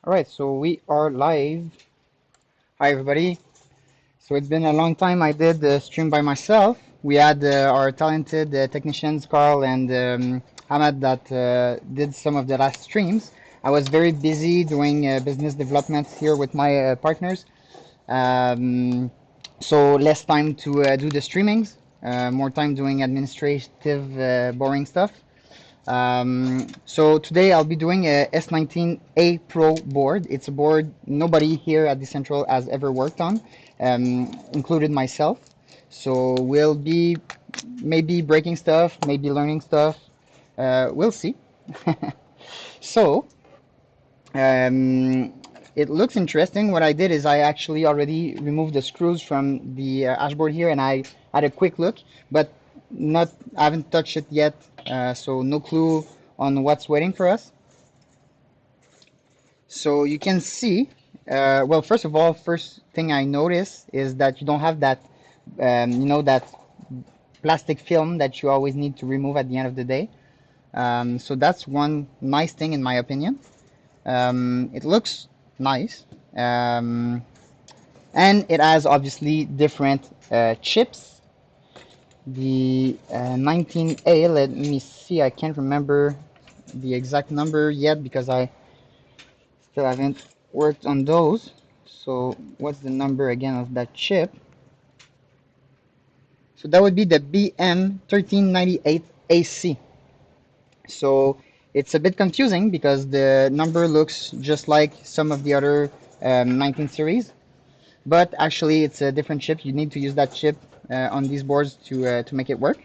All right, so we are live. Hi, everybody. So it's been a long time. I did the stream by myself. We had our talented technicians, Carl and Hamad, that did some of the last streams. I was very busy doing business development here with my partners. Um, so less time to do the streamings, more time doing administrative, boring stuff. So today I'll be doing a S19a Pro board. It's a board nobody here at Decentral has ever worked on, included myself. So we'll be maybe breaking stuff, maybe learning stuff. We'll see. So um, it looks interesting. What I did is I actually already removed the screws from the Hashboard here, and I had a quick look, but not I haven't touched it yet, so no clue on what's waiting for us. So you can see, well, first of all, first thing I notice is that you don't have that, that plastic film that you always need to remove at the end of the day. So that's one nice thing in my opinion. It looks nice. Um, and it has obviously different chips. The 19A, let me see, I can't remember the exact number yet because I still haven't worked on those. So what's the number again of that chip? So that would be the BM1398 AC. So it's a bit confusing because the number looks just like some of the other 19 series, but actually it's a different chip. You need to use that chip on these boards to make it work.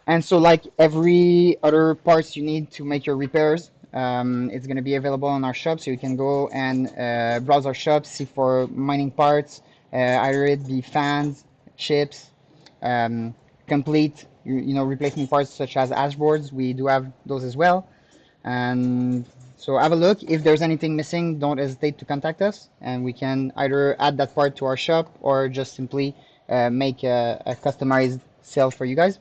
And so like every other parts you need to make your repairs, it's going to be available on our shop, so you can go and browse our shop, see for mining parts, either it be fans, chips, um, complete replacement parts such as Hashboards. We do have those as well. And so have a look. If there's anything missing, don't hesitate to contact us, and we can either add that part to our shop or just simply make a customized sale for you guys.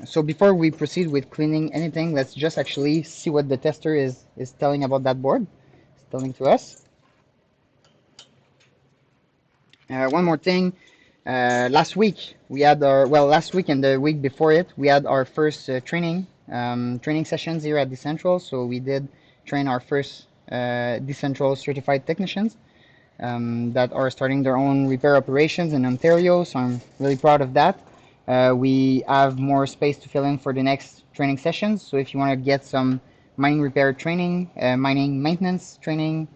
So before we proceed with cleaning anything, let's just actually see what the tester is telling about that board. It's telling to us. One more thing. Last week we had last week and the week before it, we had our first training sessions here at Decentral. So we did train our first Decentral certified technicians that are starting their own repair operations in Ontario. So I'm really proud of that. We have more space to fill in for the next training sessions. So if you want to get some mining repair training, mining maintenance training,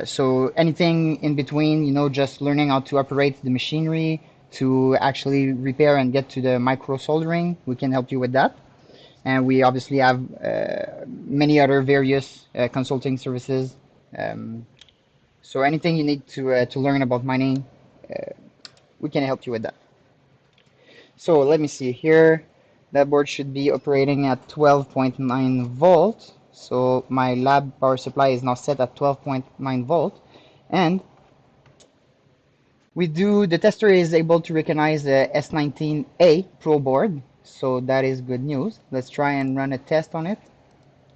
so anything in between, just learning how to operate the machinery to actually repair and get to the micro soldering, we can help you with that. And we obviously have many other various consulting services. Um, so anything you need to learn about mining, we can help you with that. So let me see here. That board should be operating at 12.9 volt. So my lab power supply is now set at 12.9 volt. And the tester is able to recognize the S19a Pro board. So that is good news. Let's try and run a test on it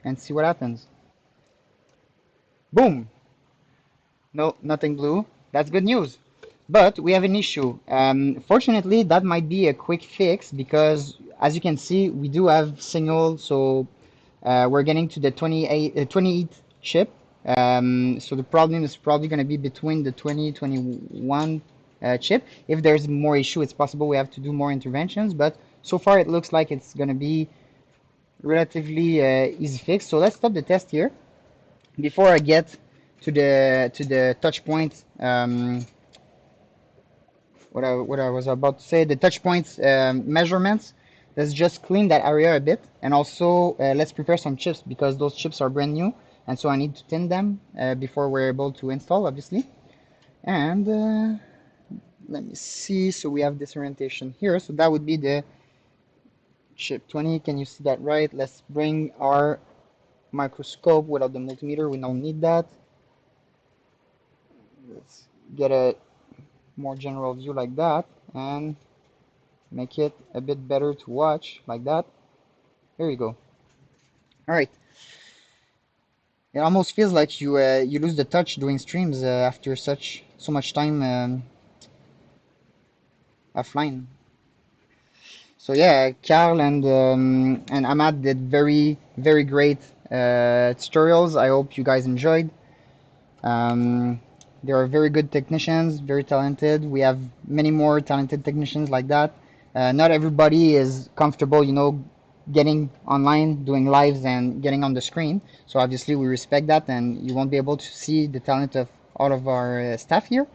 and see what happens. Boom! No, nothing blue. That's good news. But we have an issue. Fortunately, that might be a quick fix because, as you can see, we do have signal. So we're getting to the 28 chip. So the problem is probably going to be between the 2021 chip. If there's more issue, it's possible we have to do more interventions. But so far, it looks like it's going to be relatively easy fix. So let's stop the test here before I get to the touch point. What I was about to say, the touch points measurements. Let's just clean that area a bit, and also let's prepare some chips because those chips are brand new, and so I need to tin them before we're able to install, obviously. And let me see. So we have this orientation here. So that would be the chip 20. Can you see that right? Let's bring our microscope without the multimeter. We don't need that. Let's get a more general view like that, and make it a bit better to watch like that. There you go. All right. It almost feels like you lose the touch doing streams after so much time offline. So yeah, Carl and Ahmad did very great tutorials. I hope you guys enjoyed. Um, they are very good technicians, very talented. We have many more talented technicians like that. Not everybody is comfortable, getting online, doing lives, and getting on the screen. So obviously we respect that, and you won't be able to see the talent of all of our staff here.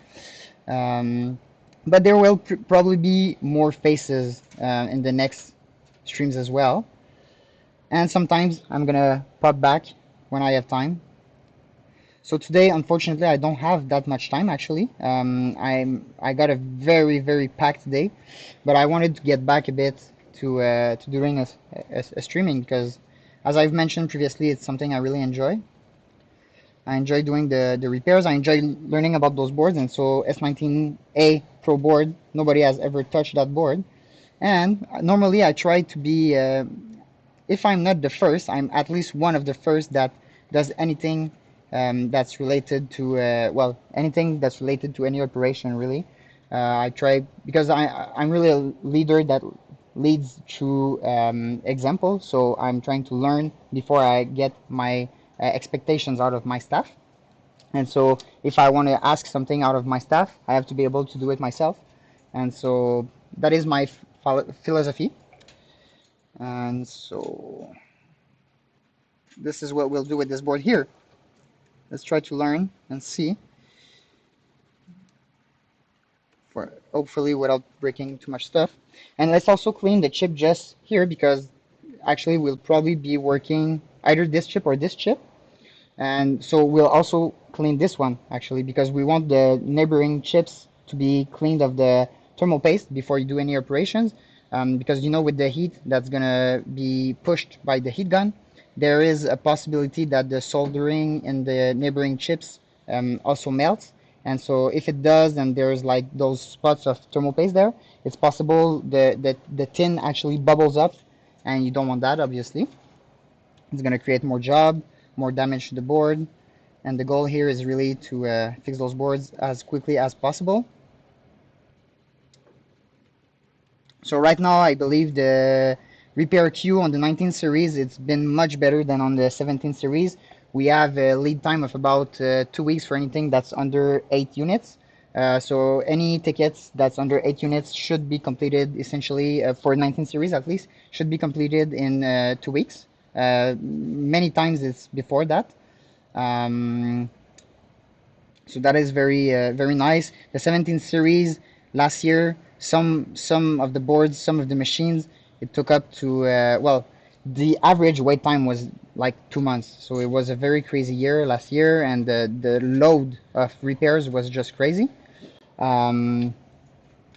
Um, but there will probably be more faces in the next streams as well. And sometimes I'm gonna pop back when I have time. So today, unfortunately, I don't have that much time actually. I got a very packed day, but I wanted to get back a bit to doing a streaming because, as I've mentioned previously, it's something I really enjoy. I enjoy doing the repairs. I enjoy learning about those boards, and so S19a Pro board, nobody has ever touched that board. And normally I try to be, if I'm not the first, I'm at least one of the first that does anything that's related to, well, anything that's related to any operation, really. I try, because I'm really a leader that leads through example, so I'm trying to learn before I get my expectations out of my staff. And so if I want to ask something out of my staff, I have to be able to do it myself. And so that is my philosophy. And so this is what we'll do with this board here. Let's try to learn and see, for hopefully without breaking too much stuff. And let's also clean the chip just here because actually we'll probably be working either this chip or this chip. And so we'll also clean this one actually because we want the neighboring chips to be cleaned of the thermal paste before you do any operations. Because with the heat that's gonna be pushed by the heat gun, there is a possibility that the soldering in the neighboring chips also melts. And so if it does, and there's like those spots of thermal paste there, it's possible the tin actually bubbles up, and you don't want that, obviously. It's going to create more job, more damage to the board, and the goal here is really to fix those boards as quickly as possible. So right now, I believe the repair queue on the 19 series, it's been much better than on the 17 series. We have a lead time of about 2 weeks for anything that's under 8 units. So any tickets that's under 8 units should be completed essentially for 19 series at least, should be completed in 2 weeks. Many times it's before that. Um, so that is very nice. The 17 series last year, some of the boards, some of the machines, it took up to well, the average wait time was like 2 months. So it was a very crazy year last year, and the load of repairs was just crazy. Um,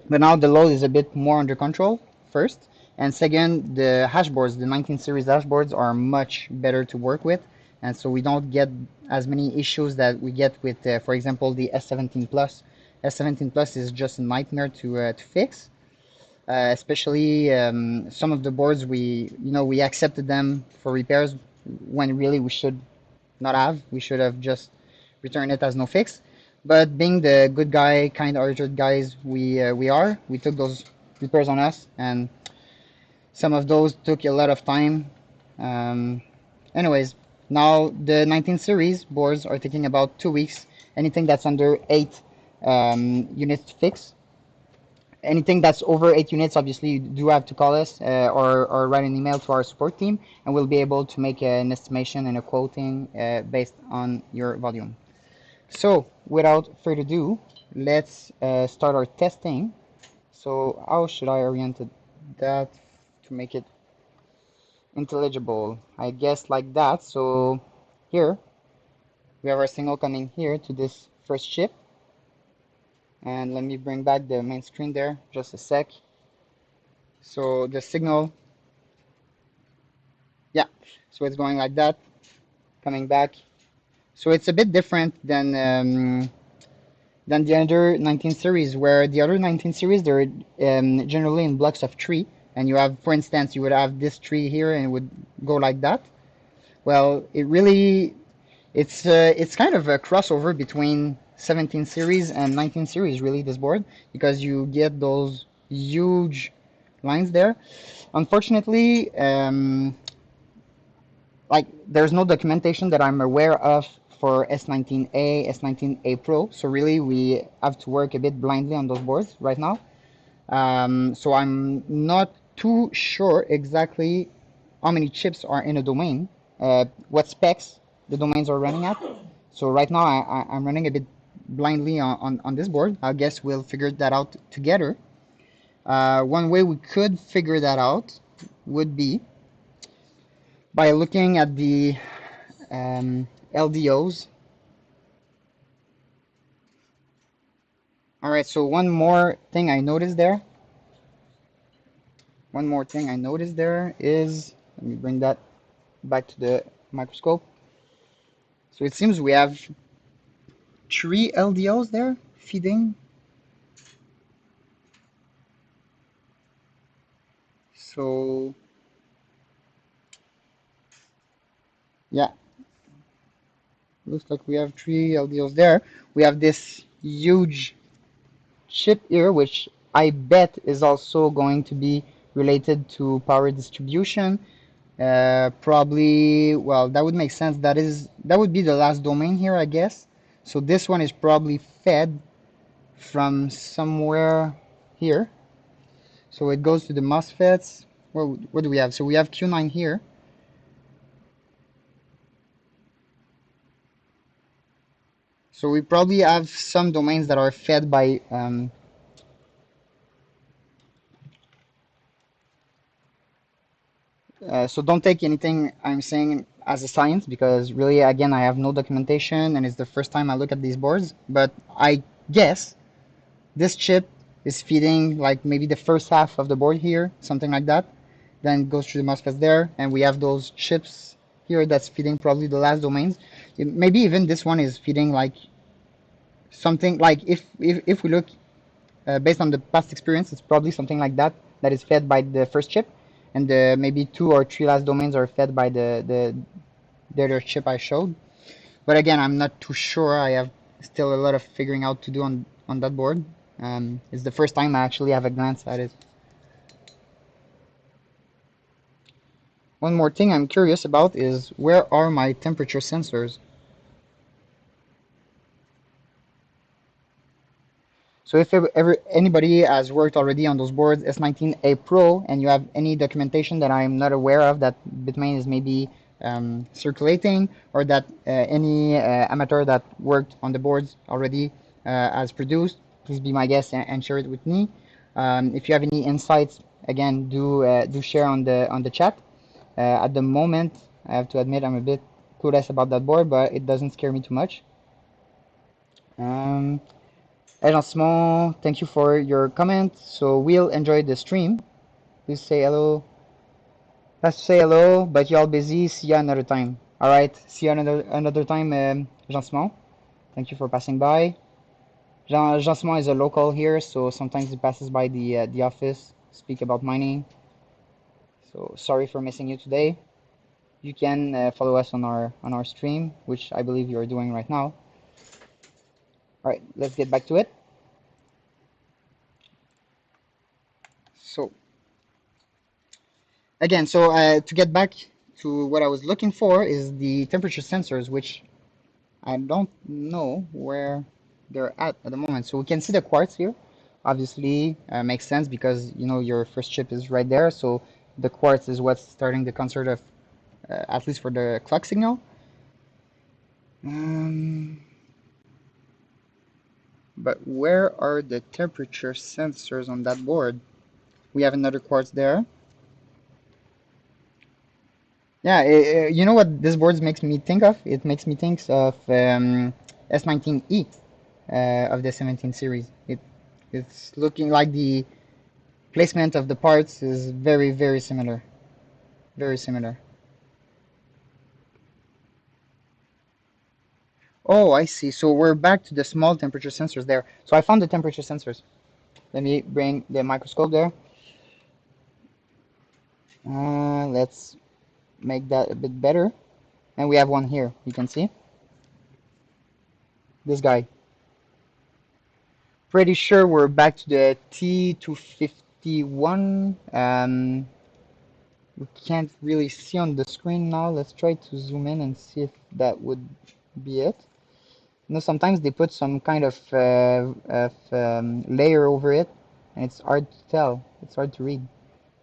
but now the load is a bit more under control, first. And second, the hashboards, the 19 series dashboards are much better to work with. And so we don't get as many issues that we get with, for example, the S17 Plus. S17 Plus is just a nightmare to fix. Especially some of the boards we accepted them for repairs when really we should not have. We should have just returned it as no fix. But being the good guy, kind-hearted guys we are, we took those repairs on us, and some of those took a lot of time. Um, Anyways, now the 19 series boards are taking about 2 weeks. Anything that's under 8 units to fix. Anything that's over 8 units, obviously, you do have to call us or write an email to our support team, and we'll be able to make an estimation and a quoting based on your volume. So, without further ado, let's start our testing. So, how should I orient that to make it intelligible? I guess like that. So, here we have our signal coming here to this first chip. And let me bring back the main screen there, just a sec. So the signal, yeah, so it's going like that, coming back. So it's a bit different than than the other 19 series, where the other 19 series, they're generally in blocks of three. And you have, for instance, you would have this tree here and it would go like that. Well, it's kind of a crossover between 17 series and 19 series, really, this board, because you get those huge lines there. Unfortunately, like there's no documentation that I'm aware of for S19a, S19a Pro. So really, we have to work a bit blindly on those boards right now. So I'm not too sure exactly how many chips are in a domain, what specs the domains are running at. So right now I'm running a bit blindly on this board. I guess we'll figure that out together. One way we could figure that out would be by looking at the LDOs. All right, so one more thing I noticed there. One more thing I noticed there is, let me bring that back to the microscope. So it seems we have three LDOs there feeding. So yeah, looks like we have three LDOs there. We have this huge chip here, which I bet is also going to be related to power distribution. Probably, well, that would make sense. That would be the last domain here, I guess. So this one is probably fed from somewhere here. So it goes to the MOSFETs. Well, what do we have? So we have Q9 here. So we probably have some domains that are fed by so don't take anything I'm saying as a science, because really, again, I have no documentation and it's the first time I look at these boards. But I guess this chip is feeding like maybe the first half of the board here, something like that. Then it goes through the MOSFETs there, and we have those chips here that's feeding probably the last domains. Maybe even this one is feeding like something like if we look based on the past experience, it's probably something like that that is fed by the first chip, and the maybe two or three last domains are fed by the other chip I showed. But again, I'm not too sure. I have still a lot of figuring out to do on that board. It's the first time I actually have a glance at it. One more thing I'm curious about is where are my temperature sensors? So if ever anybody has worked already on those boards, S19a Pro, and you have any documentation that I'm not aware of that Bitmain is maybe circulating, or that any amateur that worked on the boards already has produced, please be my guest and share it with me. If you have any insights, again, do share on the chat. At the moment, I have to admit I'm a bit clueless about that board, but it doesn't scare me too much. Small, thank you for your comment. So we'll enjoy the stream. Please say hello. Let's say hello, but y'all busy. See you another time. All right. See you another time, Jean Simon. Thank you for passing by. Jean Simon is a local here, so sometimes he passes by the office, speak about mining. So sorry for missing you today. You can follow us on our stream, which I believe you are doing right now. All right, let's get back to it. So again, to get back to what I was looking for is the temperature sensors, which I don't know where they're at the moment. So we can see the quartz here. Obviously, makes sense because you know your first chip is right there. So the quartz is what's starting the concert of, at least for the clock signal. But where are the temperature sensors on that board? We have another quartz there. Yeah, you know what this board makes me think of? It makes me think of S19e of the 17 series. It's looking like the placement of the parts is very, very similar. Very similar. Oh, I see. So we're back to the small temperature sensors there. So I found the temperature sensors. Let me bring the microscope there. Let's make that a bit better. And we have one here. You can see this guy. Pretty sure we're back to the T251. We can't really see on the screen now. Let's try to zoom in and see if that would be it. You know, sometimes they put some kind of layer over it, and it's hard to tell. It's hard to read.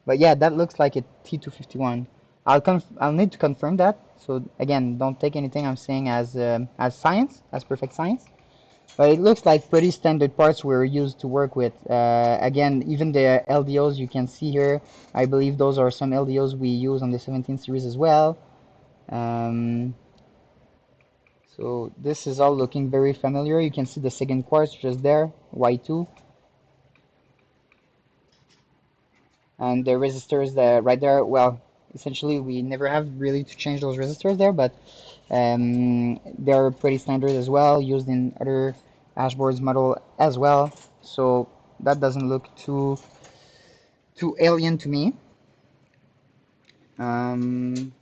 But yeah, that looks like a T251. I'll need to confirm that. So again, don't take anything I'm saying as science, as perfect science. But it looks like pretty standard parts we're used to work with. Again, even the LDOs you can see here, I believe those are some LDOs we use on the 17 series as well. Um, so this is all looking very familiar. You can see the second quartz just there, Y2, and the resistors right there. Well, essentially we never have really to change those resistors there, but they're pretty standard as well, used in other Hashboards model as well. So that doesn't look too alien to me. Um,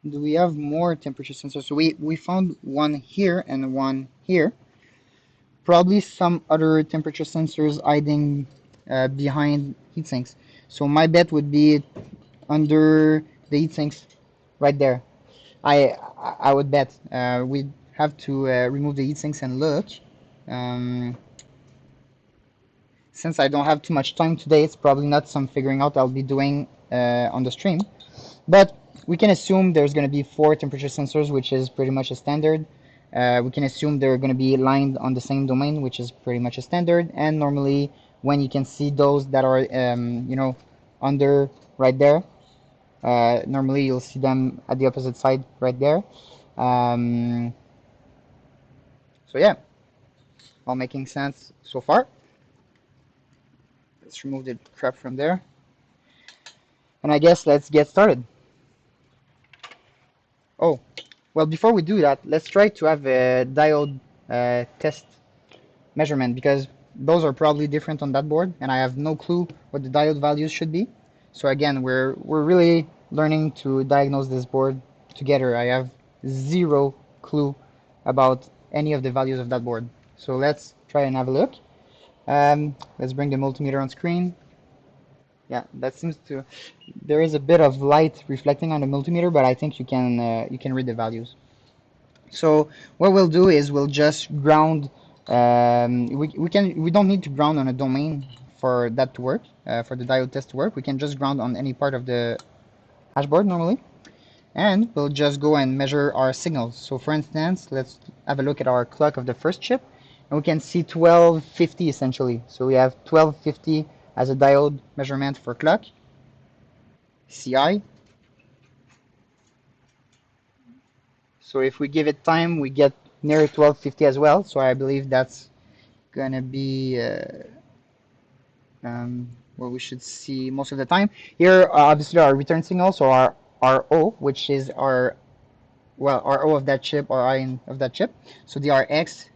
do we have more temperature sensors? So we found one here and one here. Probably some other temperature sensors hiding behind heat sinks. So my bet would be under the heat sinks right there. I would bet we'd have to remove the heat sinks and look. Um, since I don't have too much time today, it's probably not some figuring out I'll be doing on the stream. But we can assume there's going to be 4 temperature sensors, which is pretty much a standard. We can assume they're going to be lined on the same domain, which is pretty much a standard. And normally, when you can see those that are, under right there, normally you'll see them at the opposite side right there. Um, so yeah, all making sense so far. Let's remove the crap from there. And I guess let's get started. Oh, well, before we do that, let's try to have a diode test measurement because those are probably different on that board, and I have no clue what the diode values should be. So again, we're really learning to diagnose this board together. I have zero clue about any of the values of that board. So let's try and have a look. Let's bring the multimeter on screen. Yeah, that seems to. There is a bit of light reflecting on the multimeter, but I think you can read the values. So what we'll do is we'll just ground. We don't need to ground on a domain for that to work. For the diode test to work, we can just ground on any part of the hashboard normally, and we'll just go and measure our signals. So for instance, let's have a look at our clock of the first chip, and we can see 1250 essentially. So we have 1250 as a diode measurement for clock. CI. So if we give it time, we get near 1250 as well. So I believe that's gonna be what we should see most of the time. Here, obviously, our return signal, so our RO, which is our RO of that chip, or I of that chip. So the RX,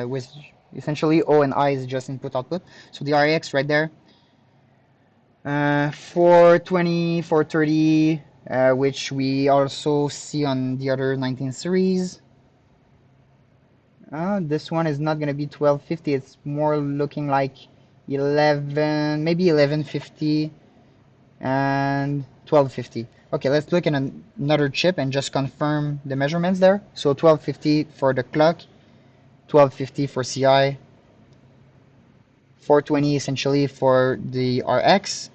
with essentially O and I is just input output. So the RX right there, 420, 430, which we also see on the other 19 series. This one is not going to be 1250. It's more looking like 11, maybe 1150 and 1250. Okay, let's look at another chip and just confirm the measurements there. So 1250 for the clock, 1250 for CI, 420 essentially for the RX,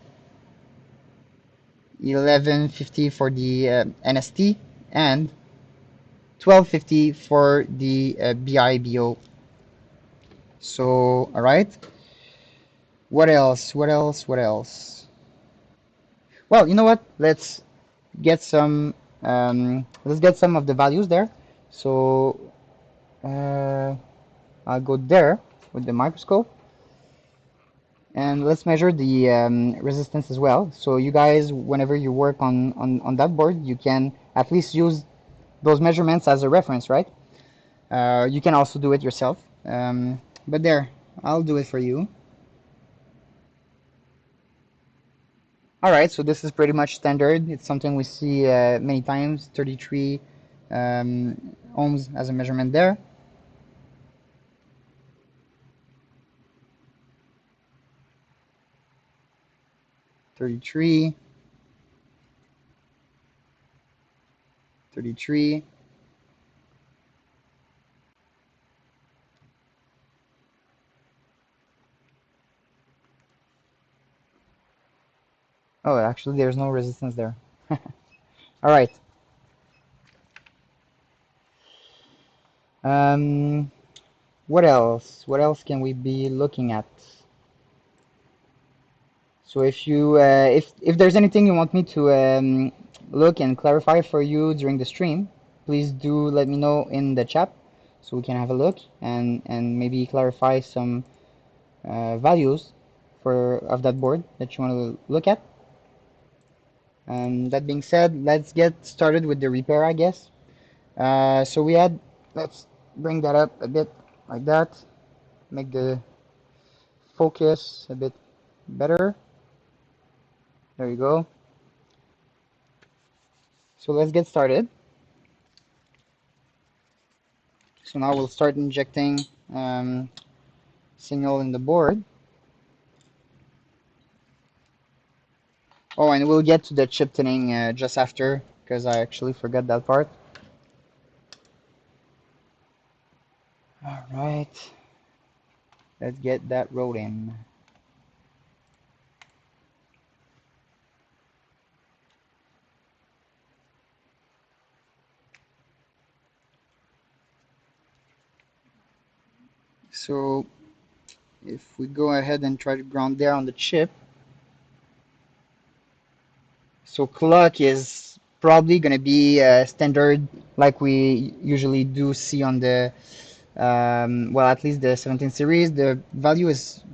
1150 for the NST, and 1250 for the BIBO. So, all right. What else? What else? What else? Well, you know what? Get some. Let's get some of the values there. So uh, I'll go there with the microscope, And let's measure the resistance as well. So you guys, whenever you work on that board, you can at least use those measurements as a reference, right? You can also do it yourself. But there, I'll do it for you. All right, so this is pretty much standard. It's something we see many times, 33 ohms as a measurement there. 33, 33. Oh, actually, there's no resistance there. All right. Um, what else? What else can we be looking at? So if there's anything you want me to look and clarify for you during the stream, please do let me know in the chat so we can have a look and maybe clarify some values for of that board that you want to look at. That being said, let's get started with the repair, I guess. So let's bring that up a bit like that, make the focus a bit better. There you go. So let's get started. So now we'll start injecting signal in the board. Oh, and we'll get to the chip tuning just after, because I actually forgot that part. All right, let's get that rolling. So if we go ahead and try to ground there on the chip, so clock is probably going to be standard like we usually do see on the well, at least the 17 series. The value is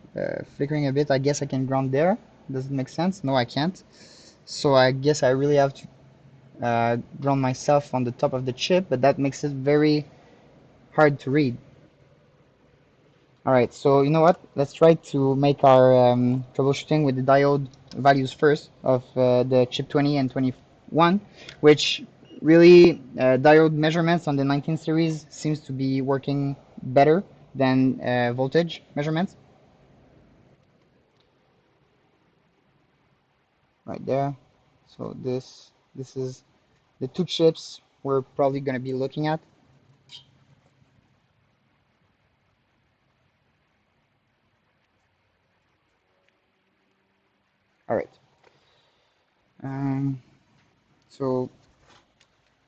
flickering a bit. I guess I can ground there. Does it make sense? No, I can't. So I guess I really have to ground myself on the top of the chip, but that makes it very hard to read. All right, so you know what? Let's try to make our troubleshooting with the diode values first of the chip 20 and 21, which really diode measurements on the 19 series seems to be working better than voltage measurements. Right there. So this is the two chips we're probably going to be looking at. All right. So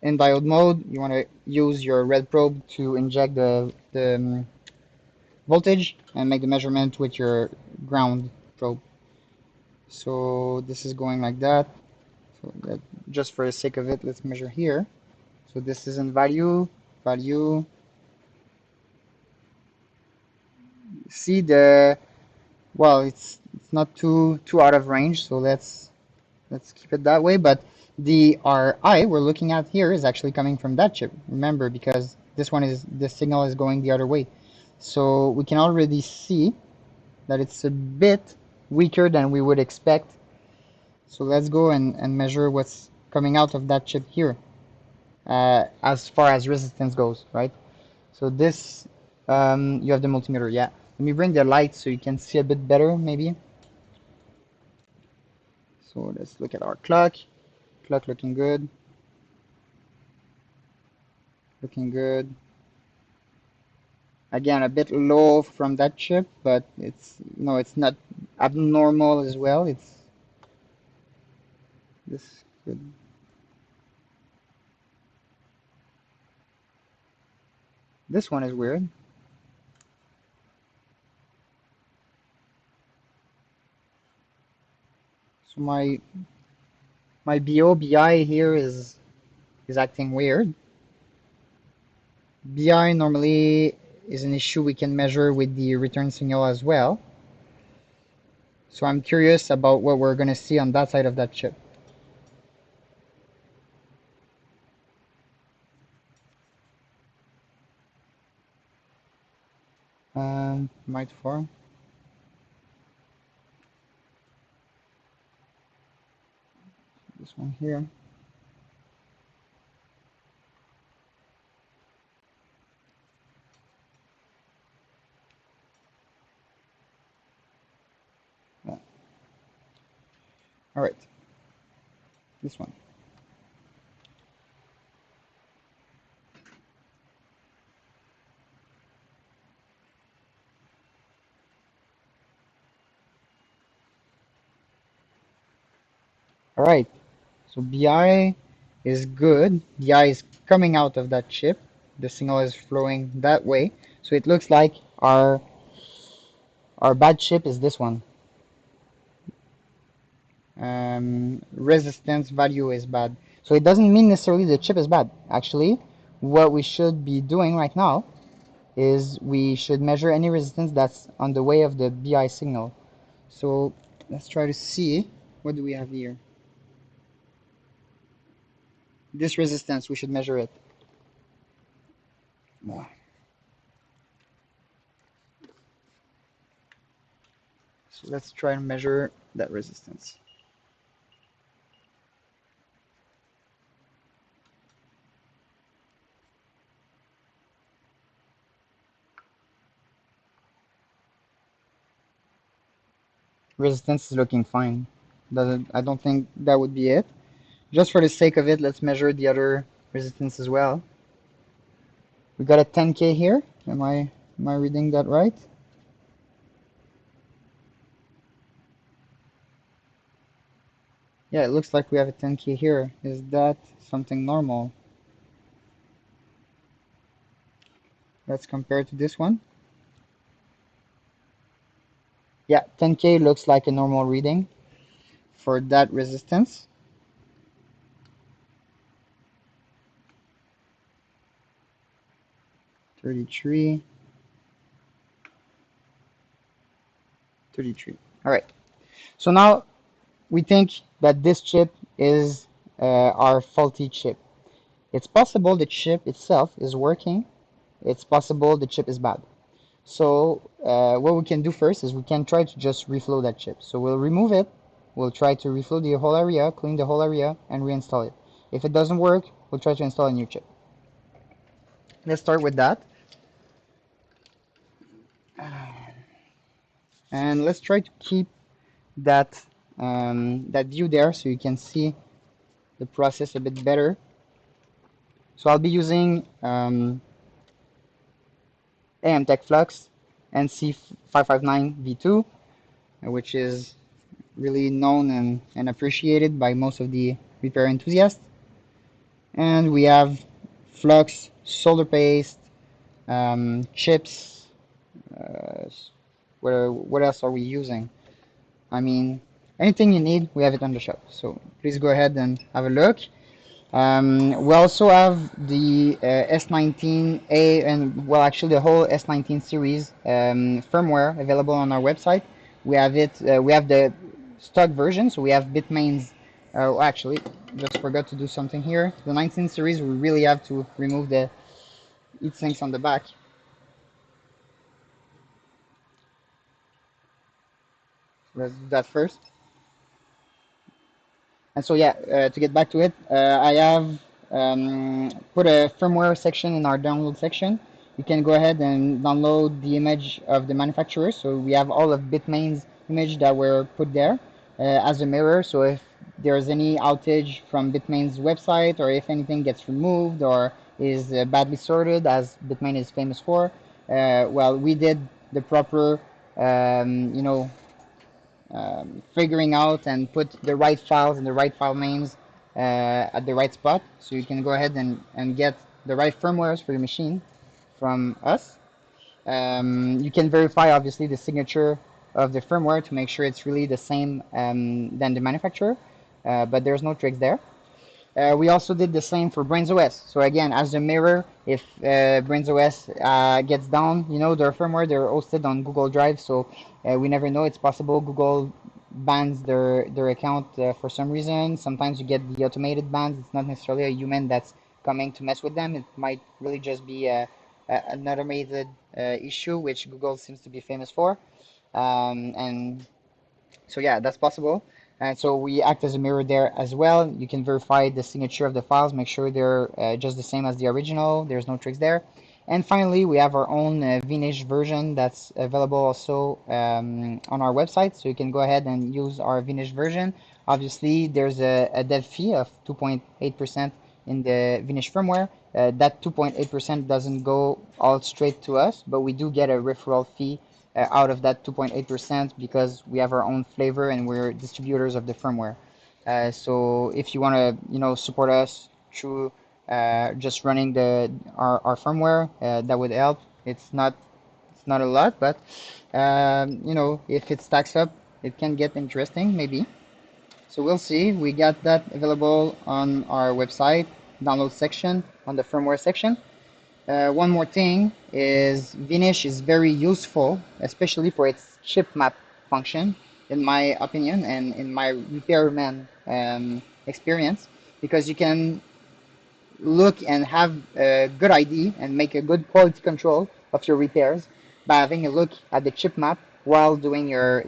in diode mode, you want to use your red probe to inject the voltage and make the measurement with your ground probe. So this is going like that. So that, just for the sake of it, let's measure here. So this is in value, value. See well, it's not too out of range, so let's keep it that way. But the RI we're looking at here is actually coming from that chip. Remember, because the signal is going the other way. So we can already see that it's a bit weaker than we would expect. So let's go and measure what's coming out of that chip here as far as resistance goes, right? So this, you have the multimeter, yeah. Let me bring the light so you can see a bit better, maybe. So let's look at our clock. Clock looking good. Looking good. Again, a bit low from that chip, but it's not abnormal as well. It's this good. This one is weird. So my BI here is acting weird. BI normally is an issue we can measure with the return signal as well. So I'm curious about what we're going to see on that side of that chip. Might form. This one here. Yeah. All right. This one. All right. So BI is good. BI is coming out of that chip. The signal is flowing that way. So it looks like our bad chip is this one. Resistance value is bad. So it doesn't mean necessarily the chip is bad. Actually, what we should be doing right now is we should measure any resistance that's on the way of the BI signal. So let's try to see, what do we have here? This resistance, we should measure it. So let's try and measure that resistance. Resistance is looking fine. I don't think that would be it. Just for the sake of it, let's measure the other resistance as well. We got a 10K here. Am I reading that right? Yeah, it looks like we have a 10K here. Is that something normal? Let's compare to this one. Yeah, 10K looks like a normal reading for that resistance. 33. 33. All right. So now we think that this chip is our faulty chip. It's possible the chip itself is working. It's possible the chip is bad. So what we can do first is we can try to just reflow that chip. So we'll remove it. We'll try to reflow the whole area, clean the whole area, and reinstall it. If it doesn't work, we'll try to install a new chip. Let's start with that. And let's try to keep that view there so you can see the process a bit better. So I'll be using AMTech Flux NC559V2, which is really known and appreciated by most of the repair enthusiasts. And we have flux, solder paste, chips. Uh, what else are we using? I mean, anything you need, we have it on the shop. So please go ahead and have a look. We also have the S19a and well, actually the whole S19 series firmware available on our website. We have it. We have the stock version, so we have Bitmain's. Actually, just forgot to do something here. The 19 series, we really have to remove the heat sinks on the back. Let's do that first. And so yeah, to get back to it, I have put a firmware section in our download section. You can go ahead and download the image of the manufacturer. So we have all of Bitmain's image that were put there as a mirror. So if there's any outage from Bitmain's website, or if anything gets removed or is badly sorted, as Bitmain is famous for, well, we did the proper, you know, figuring out and put the right files and the right file names at the right spot, so you can go ahead and get the right firmwares for your machine from us. You can verify obviously the signature of the firmware to make sure it's really the same than the manufacturer, but there's no tricks there. We also did the same for Brains OS. So again, as a mirror, if Brains OS gets down, you know, their firmware, they're hosted on Google Drive, so we never know. It's possible Google bans their account for some reason. Sometimes you get the automated bans. It's not necessarily a human that's coming to mess with them. It might really just be an automated issue, which Google seems to be famous for. And so yeah, that's possible. And so we act as a mirror there as well. You can verify the signature of the files, make sure they're just the same as the original. There's no tricks there. And finally, we have our own Vnish version that's available also on our website. So you can go ahead and use our Vnish version. Obviously, there's a dev fee of 2.8% in the Vnish firmware. That 2.8% doesn't go all straight to us, but we do get a referral fee out of that 2.8% because we have our own flavor and we're distributors of the firmware. So if you want to, you know, support us through just running our firmware, that would help. It's not a lot, but you know, if it stacks up, it can get interesting maybe. So we'll see. We got that available on our website download section on the firmware section. One more thing is Vnish is very useful, especially for its chip map function, in my opinion, and in my repairman experience, because you can look and have a good idea and make a good quality control of your repairs by having a look at the chip map while doing your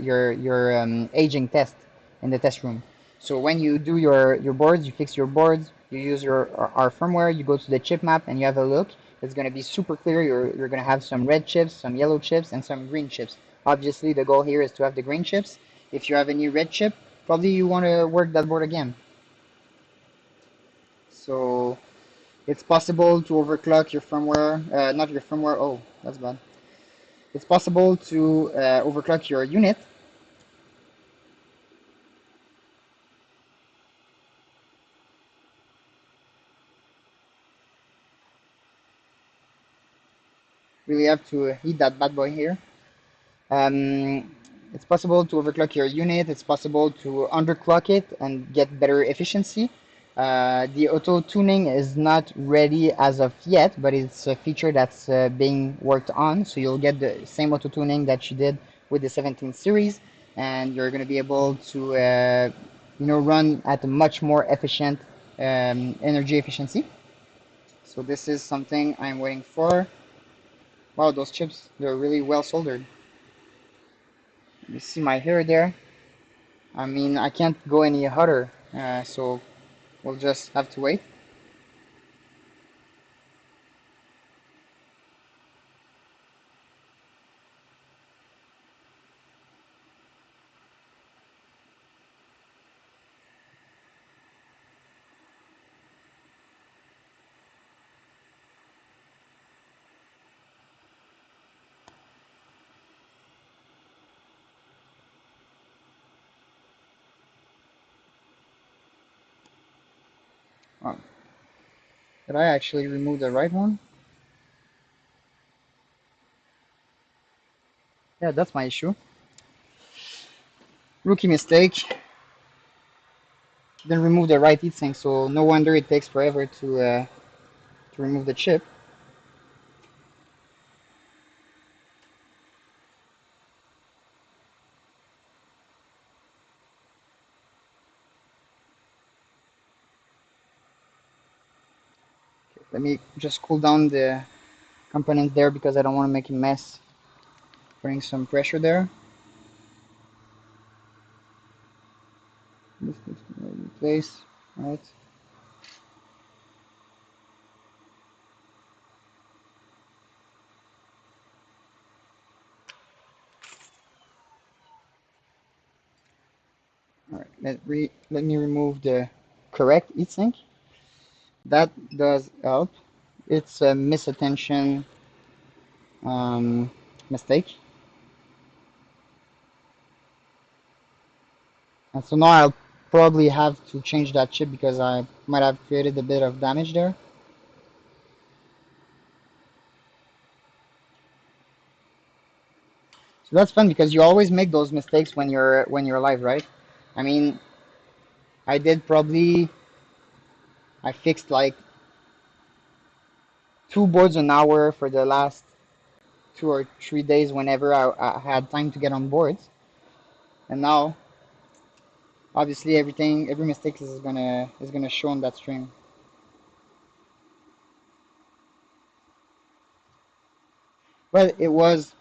aging test in the test room. So when you do your boards, you fix your boards, you use our firmware, you go to the chip map and you have a look. It's going to be super clear. You're going to have some red chips, some yellow chips, and some green chips. Obviously, the goal here is to have the green chips. If you have a new red chip, probably you want to work that board again. So it's possible to overclock your firmware, not your firmware, oh, that's bad. It's possible to overclock your unit. Really have to heat that bad boy here. It's possible to overclock your unit. It's possible to underclock it and get better efficiency. The auto tuning is not ready as of yet, but it's a feature that's being worked on. So you'll get the same auto tuning that you did with the 17 series, and you're going to be able to, you know, run at a much more efficient energy efficiency. So this is something I'm waiting for. Wow, those chips, they're really well soldered. You see my hair there? I mean, I can't go any hotter, so we'll just have to wait. Oh, did I actually remove the right one? Yeah, that's my issue. Rookie mistake. Didn't remove the right heatsink, so no wonder it takes forever to remove the chip. Let me just cool down the component there because I don't want to make a mess. Putting some pressure there. This is in place. All right. All right. Let me remove the correct heatsink. That does help. It's a misattention mistake. And so now I'll probably have to change that chip because I might have created a bit of damage there. So that's fun because you always make those mistakes when you're live, right? I mean, I did probably I fixed like 2 boards an hour for the last 2 or 3 days whenever I had time to get on boards. And now, obviously, every mistake is gonna show on that stream. Well, it was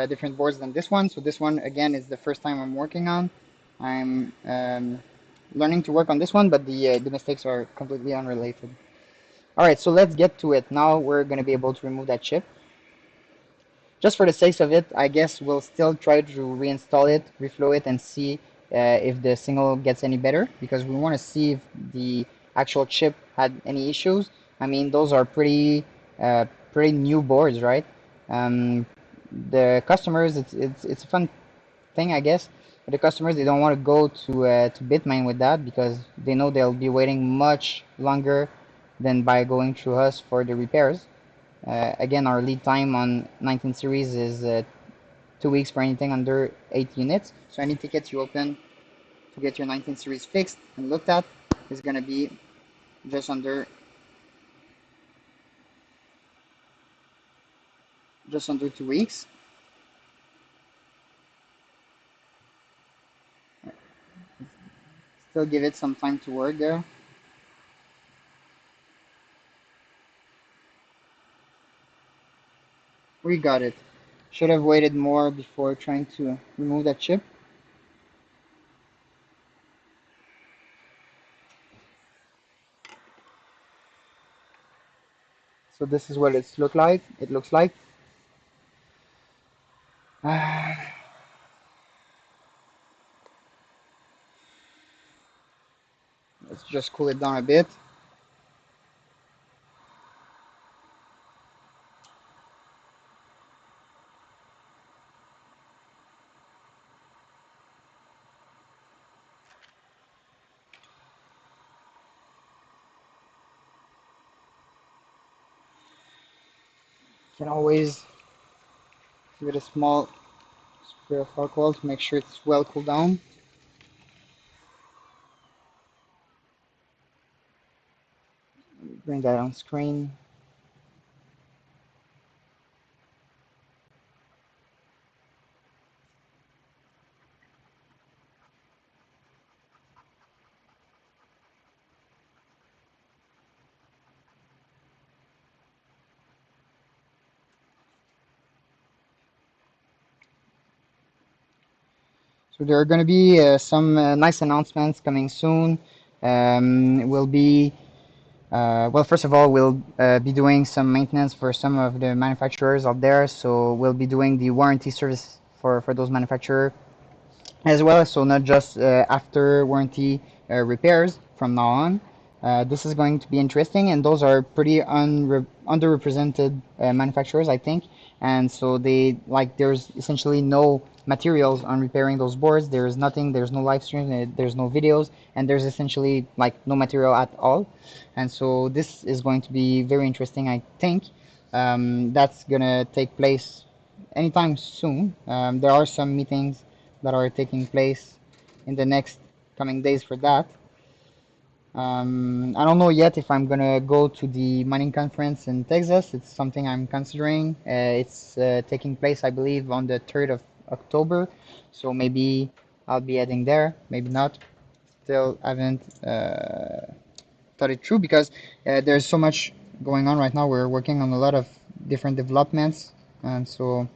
different boards than this one. So this one again is the first time I'm working on. I'm learning to work on this one, but the mistakes are completely unrelated. All right, so let's get to it. Now we're gonna be able to remove that chip. Just for the sake of it, I guess we'll still try to reinstall it, reflow it, and see if the signal gets any better, because we want to see if the actual chip had any issues. I mean, those are pretty new boards, right? Um, the customers, it's a fun thing, I guess. But the customers, they don't want to go to Bitmain with that because they know they'll be waiting much longer than by going through us for the repairs. Again, our lead time on 19 series is 2 weeks for anything under 8 units. So any tickets you open to get your 19 series fixed and looked at is going to be just under 2 weeks. Still give it some time to work there. We got it. Should have waited more before trying to remove that chip. So this is what it's look like. It looks like. Let's just cool it down a bit. Can always give it a small spray of alcohol to make sure it's well cooled down. Bring that on screen. So there are going to be some nice announcements coming soon. We'll be well, first of all, we'll be doing some maintenance for some of the manufacturers out there. So we'll be doing the warranty service for those manufacturers as well. So not just after warranty repairs from now on. This is going to be interesting, and those are pretty underrepresented manufacturers, I think. And so they like there's essentially no materials on repairing those boards. There's nothing. There's no live streams. There's no videos, and there's essentially like no material at all. And so this is going to be very interesting, I think. That's gonna take place anytime soon. There are some meetings that are taking place in the next coming days for that. I don't know yet if I'm gonna go to the mining conference in Texas. It's something I'm considering. It's taking place, I believe, on the 3rd of October. So maybe I'll be heading there. Maybe not. Still haven't thought it through because there's so much going on right now. We're working on a lot of different developments, and so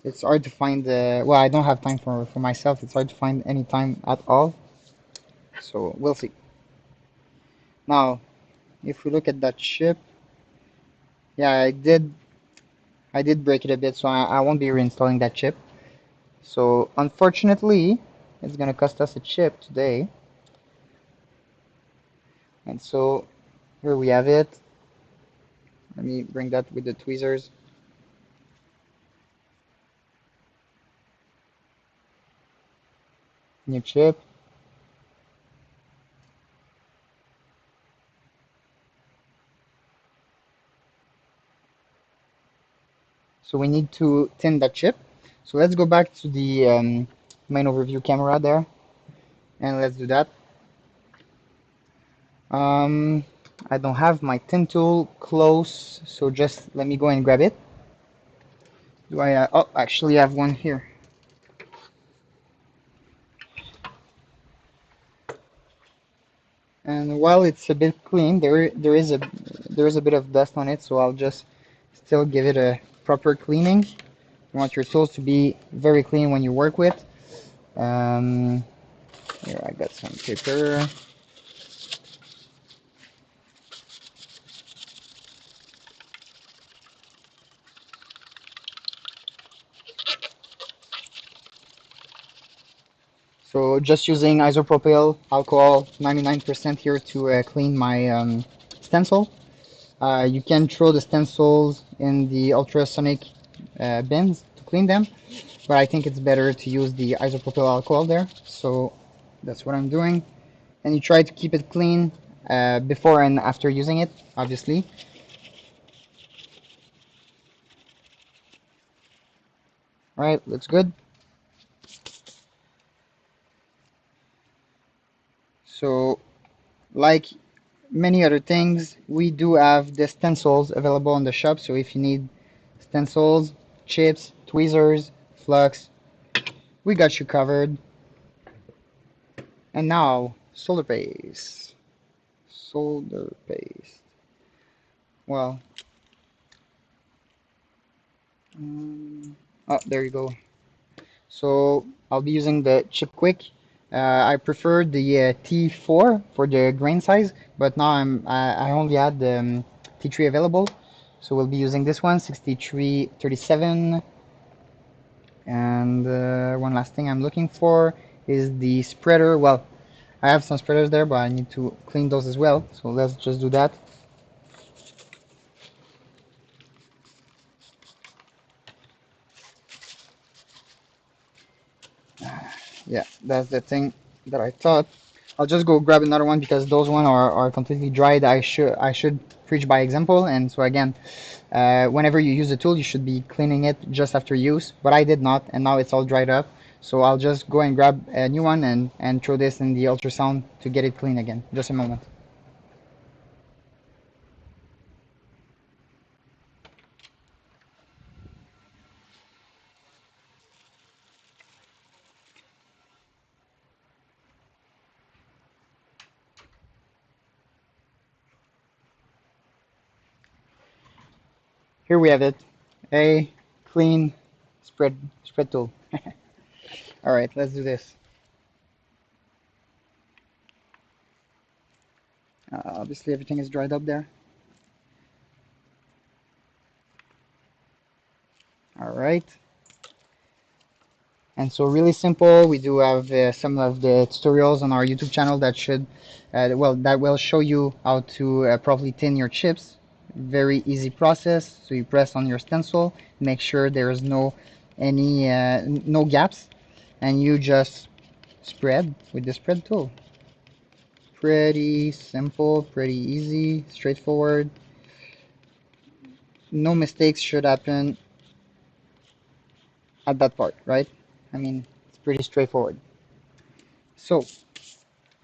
it's hard to find. Well, I don't have time for myself. It's hard to find any time at all. So we'll see. Now, if we look at that chip, yeah, I did break it a bit, so I won't be reinstalling that chip. So unfortunately, it's gonna cost us a chip today. And so here we have it. Let me bring that with the tweezers. New chip. So we need to tin that chip. So let's go back to the main overview camera there, and let's do that. Um, I don't have my tin tool close, so just let me go and grab it. Do I? Oh, actually, I have one here. And while it's a bit clean, there is a bit of dust on it, so I'll just still give it a proper cleaning. You want your tools to be very clean when you work with. Um, Here I got some paper. So just using isopropyl alcohol 99% here to clean my stencil. You can throw the stencils in the ultrasonic bins to clean them, but I think it's better to use the isopropyl alcohol there. So that's what I'm doing. And you try to keep it clean before and after using it, obviously. All right, looks good. So like many other things, we do have the stencils available on the shop. So if you need stencils, chips, tweezers, flux, we got you covered. And now, solder paste. Solder paste. Well, oh, there you go. So I'll be using the Chip Quick. I prefer the T4 for the grain size, but now I only had the T3 available, so we'll be using this one, 6337. And one last thing I'm looking for is the spreader. Well, I have some spreaders there, but I need to clean those as well. So let's just do that. Yeah, that's the thing that I thought. I'll just go grab another one because those one are completely dried. I should preach by example, and so again, whenever you use a tool, you should be cleaning it just after use. But I did not, and now it's all dried up. So I'll just go and grab a new one and throw this in the ultrasound to get it clean again. Just a moment. Here we have it, a clean spread tool. All right, let's do this. Obviously, everything is dried up there. All right. And so really simple. We do have some of the tutorials on our YouTube channel that should, well, that will show you how to properly tin your chips. Very easy process. So you press on your stencil, make sure there is no gaps, and you just spread with the spread tool. Pretty simple, pretty easy, straightforward. No mistakes should happen at that part, right? I mean, it's pretty straightforward. So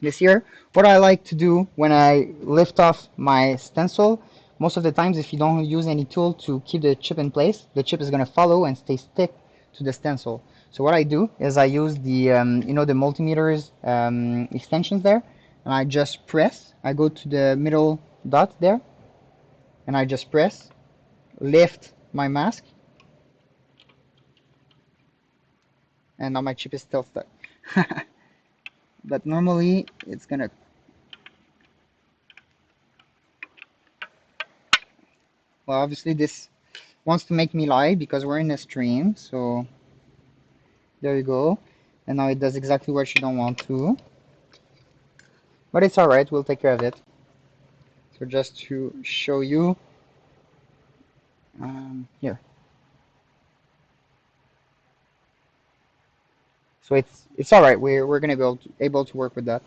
this here, what I like to do when I lift off my stencil, most of the times if you don't use any tool to keep the chip in place, the chip is going to follow and stay stick to the stencil. So what I do is I use the, the multimeters extensions there, and I just press, I go to the middle dot there, and I just press, lift my mask, and now my chip is still stuck. But normally it's gonna, well, obviously this wants to make me lie because we're in a stream, so there you go. And now it does exactly what you don't want to. But it's alright, we'll take care of it. So just to show you, here. So it's alright, we're gonna be able to work with that.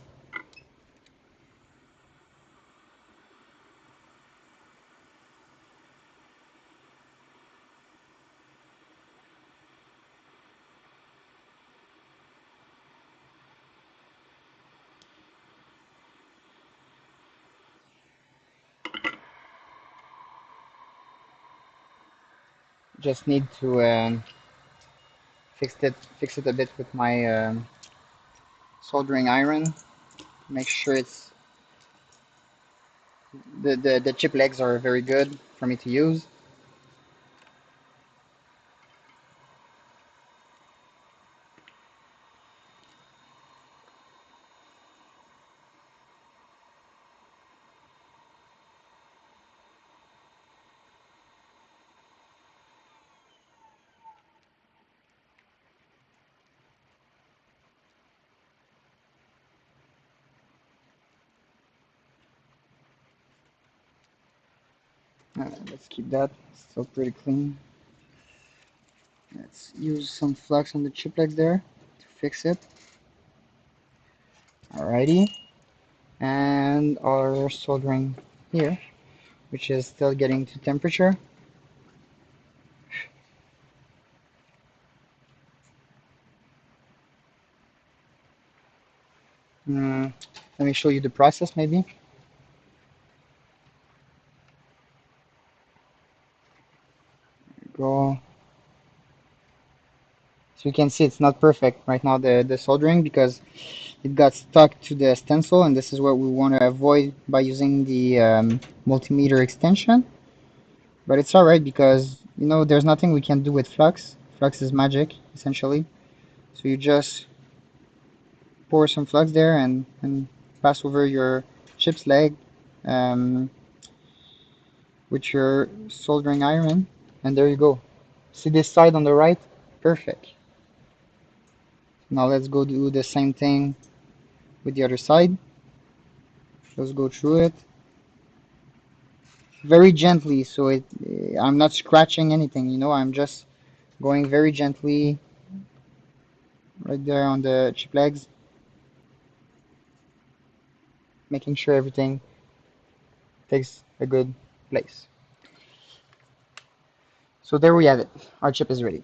just need to fix it a bit with my soldering iron. Make sure it's the chip legs are very good for me to use. Let's keep that still pretty clean. Let's use some flux on the chip leg there to fix it. Alrighty, and our soldering here, which is still getting to temperature. Let me show you the process maybe. Go. So you can see it's not perfect right now, the soldering, because it got stuck to the stencil, and this is what we want to avoid by using the multimeter extension. But it's alright because, you know, there's nothing we can do with flux. Flux is magic, essentially. So you just pour some flux there and pass over your chip's leg um, with your soldering iron, and there you go. See this side on the right? Perfect. Now let's go do the same thing with the other side. Let's go through it very gently, so I'm not scratching anything, you know, I'm just going very gently right there on the chip legs, making sure everything takes a good place. So there we have it. Our chip is ready.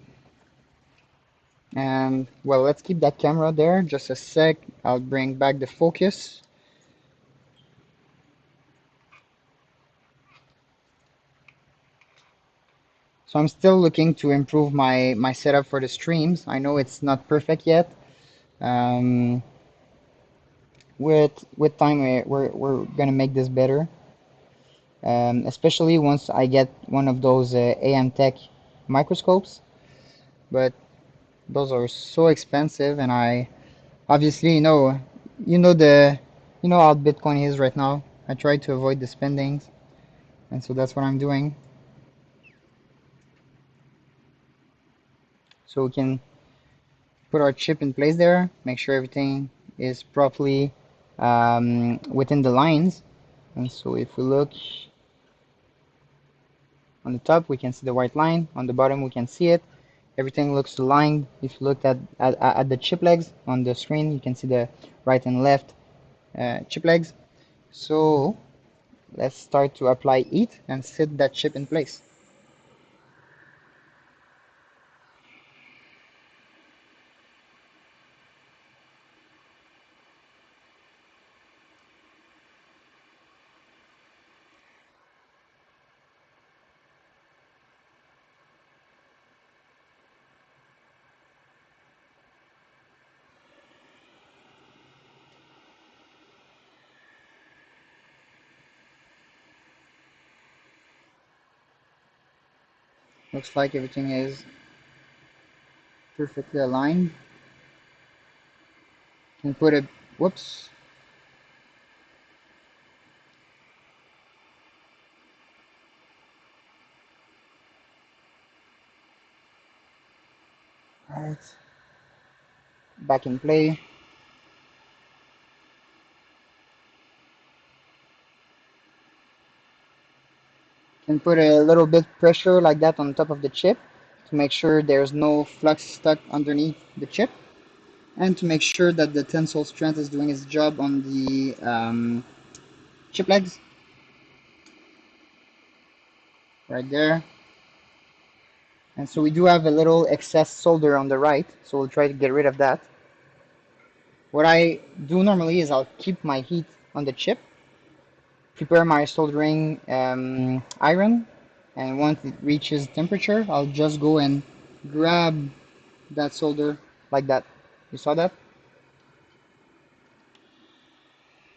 And well, let's keep that camera there just a sec. I'll bring back the focus. So I'm still looking to improve my setup for the streams. I know it's not perfect yet. Um, with time, we're gonna make this better. Especially once I get one of those AM Tech microscopes. But those are so expensive, and I obviously you know the you know how Bitcoin is right now. I try to avoid the spendings, and so that's what I'm doing. So we can put our chip in place there, make sure everything is properly within the lines. And so if we look on the top, we can see the white line. On the bottom, we can see it. Everything looks aligned. If you look at the chip legs on the screen, you can see the right and left chip legs. So let's start to apply heat and set that chip in place. Looks like everything is perfectly aligned. You can put a, whoops. All right, back in play. Can put a little bit pressure like that on top of the chip to make sure there's no flux stuck underneath the chip, and to make sure that the tensile strength is doing its job on the chip legs right there. And so we do have a little excess solder on the right, so we'll try to get rid of that. What I do normally is I'll keep my heat on the chip, prepare my soldering iron, And once it reaches temperature, I'll just go and grab that solder like that. You saw that?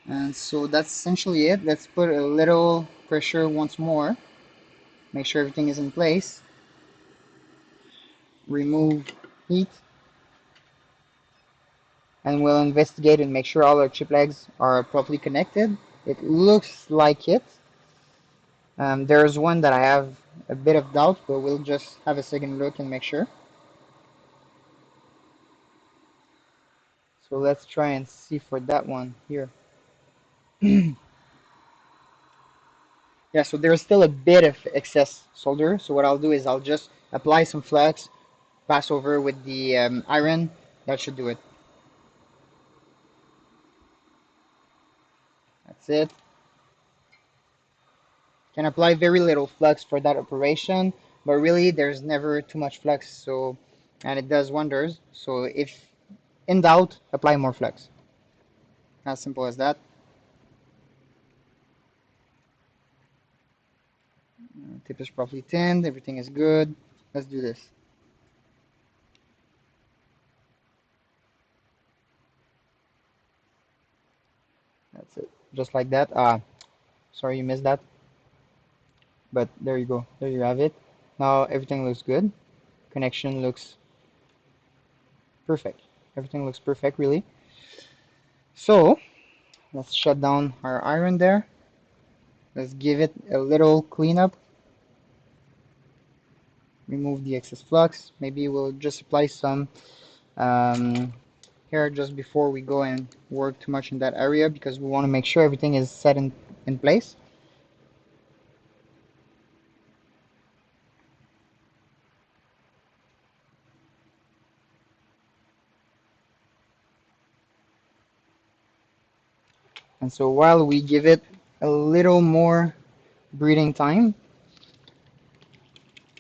And so that's essentially it. Let's put a little pressure once more. Make sure everything is in place. Remove heat. And we'll investigate and make sure all our chip legs are properly connected. It looks like it. There's one that I have a bit of doubt, but we'll just have a second look and make sure. So let's try and see for that one here. Yeah, so there's still a bit of excess solder. So what I'll do is I'll just apply some flux, pass over with the iron. That should do it. That's it. Can apply very little flux for that operation, but really there's never too much flux. So, and it does wonders. So if in doubt, apply more flux. As simple as that. Tip is properly tinned. Everything is good. Let's do this. That's it. Just like that. Sorry you missed that. But there you go. There you have it. Now everything looks good. Connection looks perfect. Everything looks perfect, really. So let's shut down our iron there. Let's give it a little cleanup. Remove the excess flux. Maybe we'll just apply some here just before we go and work too much in that area because we want to make sure everything is set in place. And so while we give it a little more breathing time,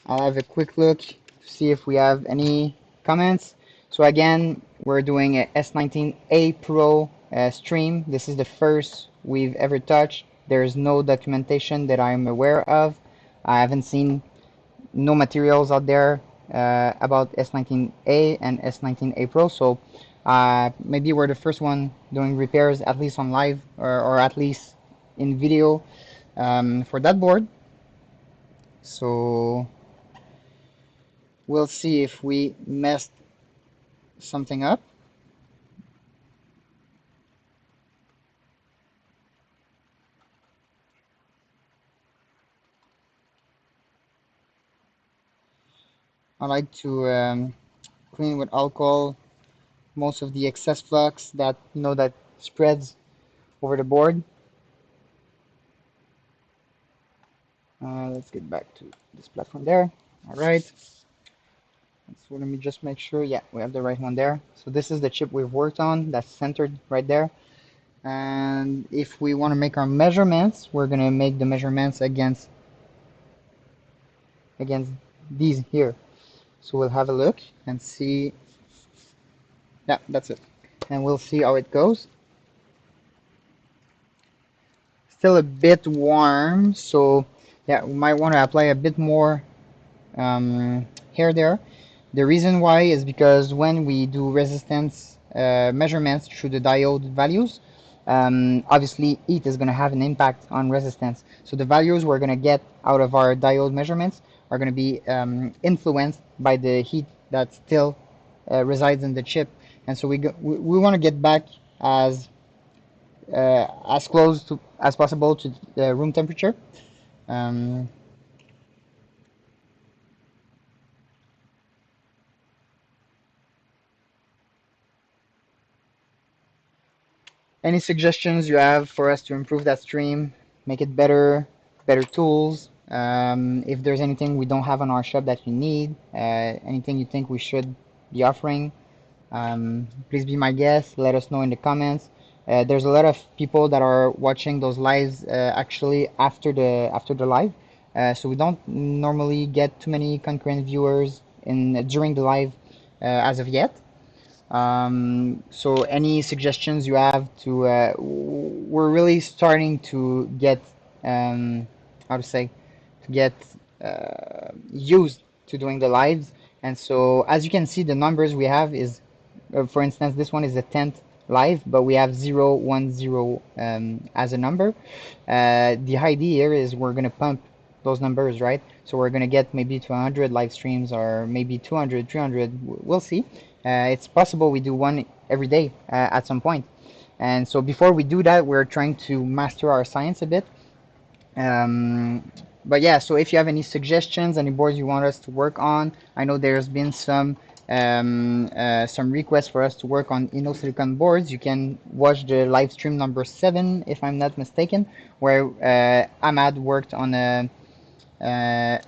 I'll have a quick look to see if we have any comments. So again, we're doing a S19a Pro stream. This is the first we've ever touched. There's no documentation that I'm aware of. I haven't seen no materials out there about S19a and S19a Pro. So maybe we're the first one doing repairs, at least on live or at least in video for that board. So we'll see if we messed something up. I like to clean with alcohol most of the excess flux that that spreads over the board. Let's get back to this platform there. All right. So let me just make sure. Yeah, we have the right one there. So this is the chip we've worked on. That's centered right there. And if we want to make our measurements, we're going to make the measurements against these here. So we'll have a look and see. Yeah, that's it. And we'll see how it goes. Still a bit warm, so yeah, we might want to apply a bit more hair there. The reason why is because when we do resistance measurements through the diode values, obviously heat is going to have an impact on resistance. So the values we're going to get out of our diode measurements are going to be influenced by the heat that still resides in the chip. And so we want to get back as close to as possible to the room temperature. Um, any suggestions you have for us to improve that stream, make it better, better tools? If there's anything we don't have on our shop that you need, anything you think we should be offering, please be my guest. Let us know in the comments. There's a lot of people that are watching those lives actually after the live, so we don't normally get too many concurrent viewers in during the live as of yet. So any suggestions you have to we're really starting to get how to say to get used to doing the lives. And so as you can see, the numbers we have is, for instance, this one is the 10th live, but we have 010 as a number. The idea here is we're going to pump those numbers, right? So we're going to get maybe to 100 live streams or maybe 200, 300. We'll see. It's possible we do one every day at some point. And so before we do that, we're trying to master our science a bit. Um, but yeah, so if you have any suggestions, any boards you want us to work on, I know there's been some requests for us to work on silicon boards. You can watch the live stream number 7, if I'm not mistaken, where Ahmad worked on a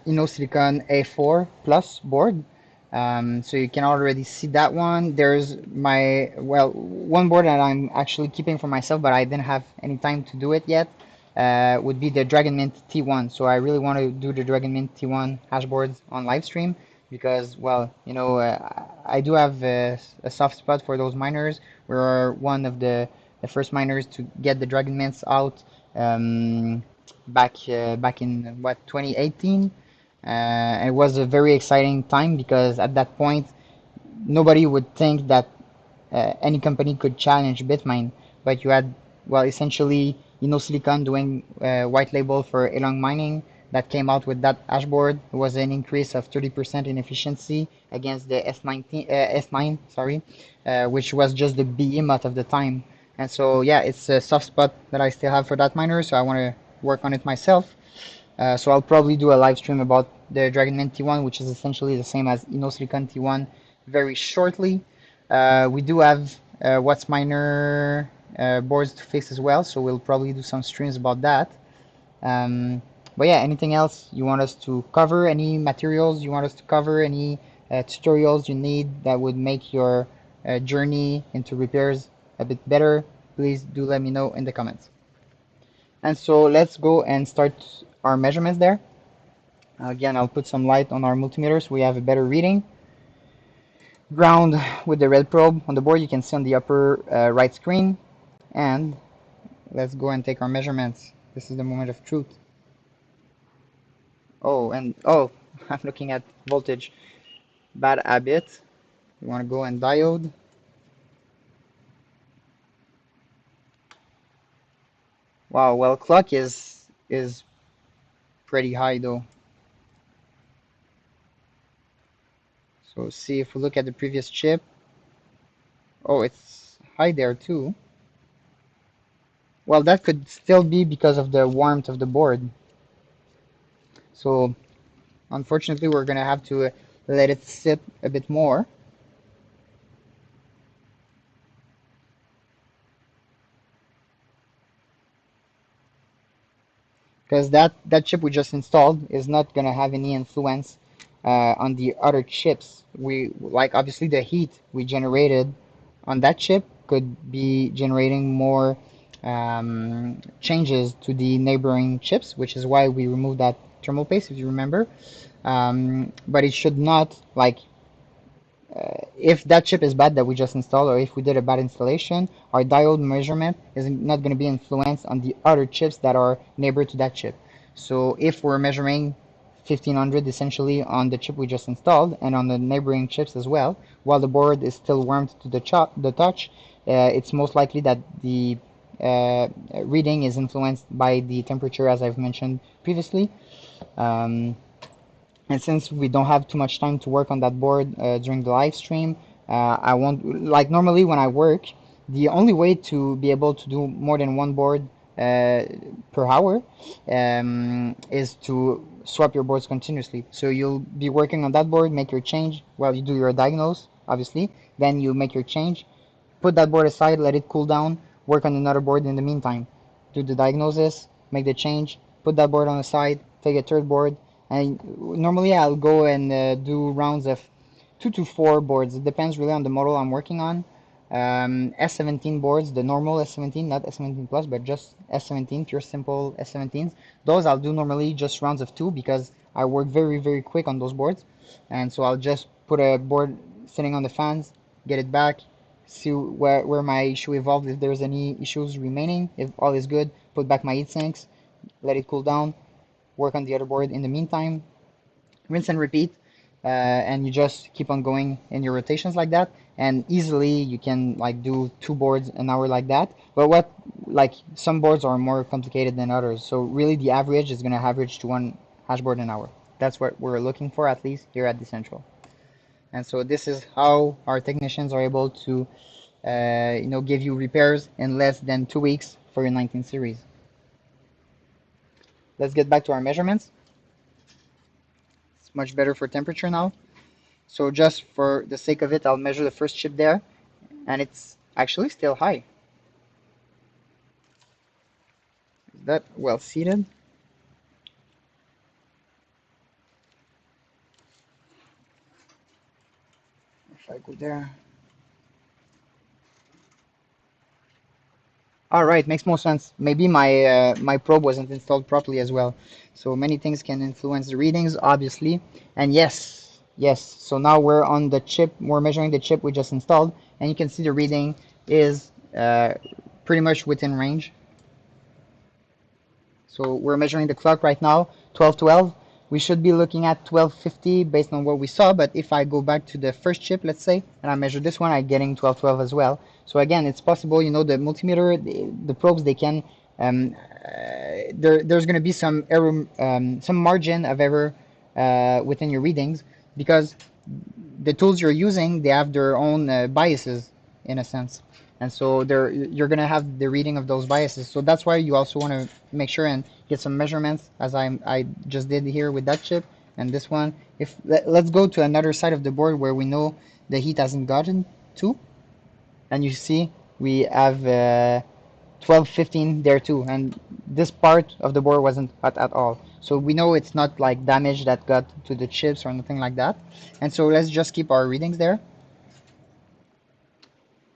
silicon A4 Plus board. So you can already see that one. There's one board that I'm actually keeping for myself, but I didn't have any time to do it yet. Would be the Dragon Mint T1. So I really want to do the Dragon Mint T1 hashboards on live stream because, well, I do have a soft spot for those miners. We are one of the first miners to get the Dragon Mints out back in what 2018. It was a very exciting time because at that point nobody would think that any company could challenge Bitmain, but you had, well, essentially, Silicon doing white label for Elong mining that came out with that dashboard. It was an increase of 30% in efficiency against the S9, sorry, which was just the behemoth of the time. And so, yeah, it's a soft spot that I still have for that miner, so I want to work on it myself. So I'll probably do a live stream about the DragonMint T1, which is essentially the same as Silicon T1, very shortly. We do have what's miner boards to fix as well, so we'll probably do some streams about that. But yeah, anything else you want us to cover? Any materials you want us to cover? Any tutorials you need that would make your journey into repairs a bit better? Please do let me know in the comments. And so let's go and start our measurements there. Again, I'll put some light on our multimeter so we have a better reading. Ground with the red probe on the board, you can see on the upper right screen. And let's go and take our measurements. This is the moment of truth. Oh, I'm looking at voltage. Bad habit. We want to go and diode. Wow, well, clock is pretty high though. So see if we look at the previous chip. Oh, it's high there too. Well, that could still be because of the warmth of the board. So unfortunately, we're gonna have to let it sit a bit more. Because that chip we just installed is not gonna have any influence on the other chips. Obviously the heat we generated on that chip could be generating more changes to the neighboring chips, which is why we removed that thermal paste, if you remember. But it should not, if that chip is bad that we just installed, or if we did a bad installation, our diode measurement is not going to be influenced on the other chips that are neighbor to that chip. So if we're measuring 1500 essentially on the chip we just installed and on the neighboring chips as well, while the board is still warmed to the touch, it's most likely that the reading is influenced by the temperature, as I've mentioned previously. And since we don't have too much time to work on that board during the live stream, I won't, like normally when I work, the only way to be able to do more than one board per hour is to swap your boards continuously. So you'll be working on that board, make your change while you do your diagnose, obviously. Then you make your change, put that board aside, let it cool down, work on another board in the meantime. Do the diagnosis, make the change, put that board on the side, take a third board, and normally I'll go and do rounds of 2 to 4 boards. It depends really on the model I'm working on. S17 boards, the normal S17, not S17 Plus, but just S17, pure simple S17s. Those I'll do normally just rounds of 2 because I work very, very quick on those boards. And so I'll just put a board sitting on the fans, get it back, see where my issue evolved, if there's any issues remaining. If all is good, put back my heat sinks, let it cool down, work on the other board in the meantime, rinse and repeat, and you just keep on going in your rotations like that, and easily you can like do 2 boards an hour like that. But what, like, some boards are more complicated than others, so really the average is going to average to 1 hashboard an hour. That's what we're looking for, at least here at Decentral. And so this is how our technicians are able to give you repairs in less than 2 weeks for your 19 series. Let's get back to our measurements. It's much better for temperature now. So just for the sake of it, I'll measure the first chip there, and it's actually still high. Is that well seated? If I go there. All right, makes more sense. Maybe my probe wasn't installed properly as well. So many things can influence the readings, obviously. And yes, yes. So now we're on the chip. We're measuring the chip we just installed, and you can see the reading is pretty much within range. So we're measuring the clock right now, 12:12. We should be looking at 12:50 based on what we saw, but if I go back to the first chip, let's say, and I measure this one, I'm getting 12:12 as well. So again, it's possible, the multimeter, the probes, they can, there's going to be some error, some margin of error within your readings, because the tools you're using, they have their own biases in a sense, and so you're gonna have the reading of those biases. So that's why you also want to make sure and get some measurements, as I just did here with that chip and this one. If let's go to another side of the board where we know the heat hasn't gotten to, and you see we have 12:15 there too, and this part of the board wasn't hot at all. So we know it's not like damage that got to the chips or anything like that. And so let's just keep our readings there.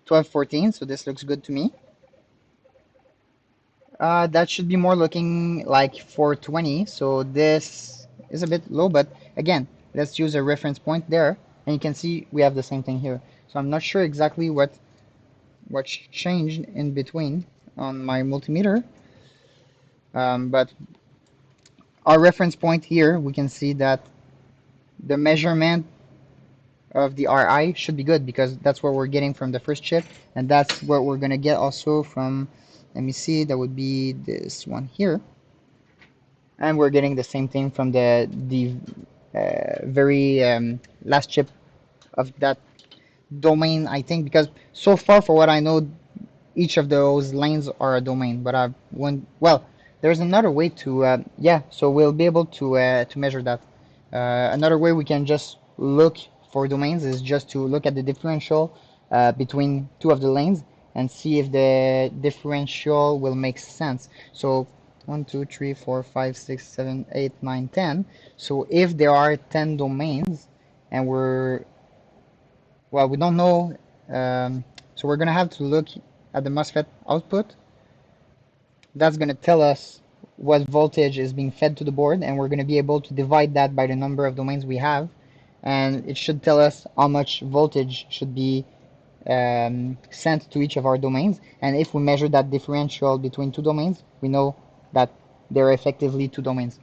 12:14, so this looks good to me. That should be more looking like 420, so this is a bit low, but again, let's use a reference point there, and you can see we have the same thing here. So I'm not sure exactly what's changed in between on my multimeter, but our reference point here, we can see that the measurement of the RI should be good, because that's what we're getting from the first chip, and that's what we're gonna get also from, let me see, that would be this one here, and we're getting the same thing from the very last chip of that domain, I think, because so far, for what I know, each of those lanes are a domain. But I want, well, there's another way to yeah, so we'll be able to measure that. Another way we can just look for domains is just to look at the differential between two of the lanes and see if the differential will make sense. So 1, 2, 3, 4, 5, 6, 7, 8, 9, 10. So if there are 10 domains, and well, we don't know, so we're gonna have to look at the MOSFET output. That's gonna tell us what voltage is being fed to the board, and we're gonna be able to divide that by the number of domains we have, and it should tell us how much voltage should be sent to each of our domains. And if we measure that differential between two domains, we know that they're effectively two domains.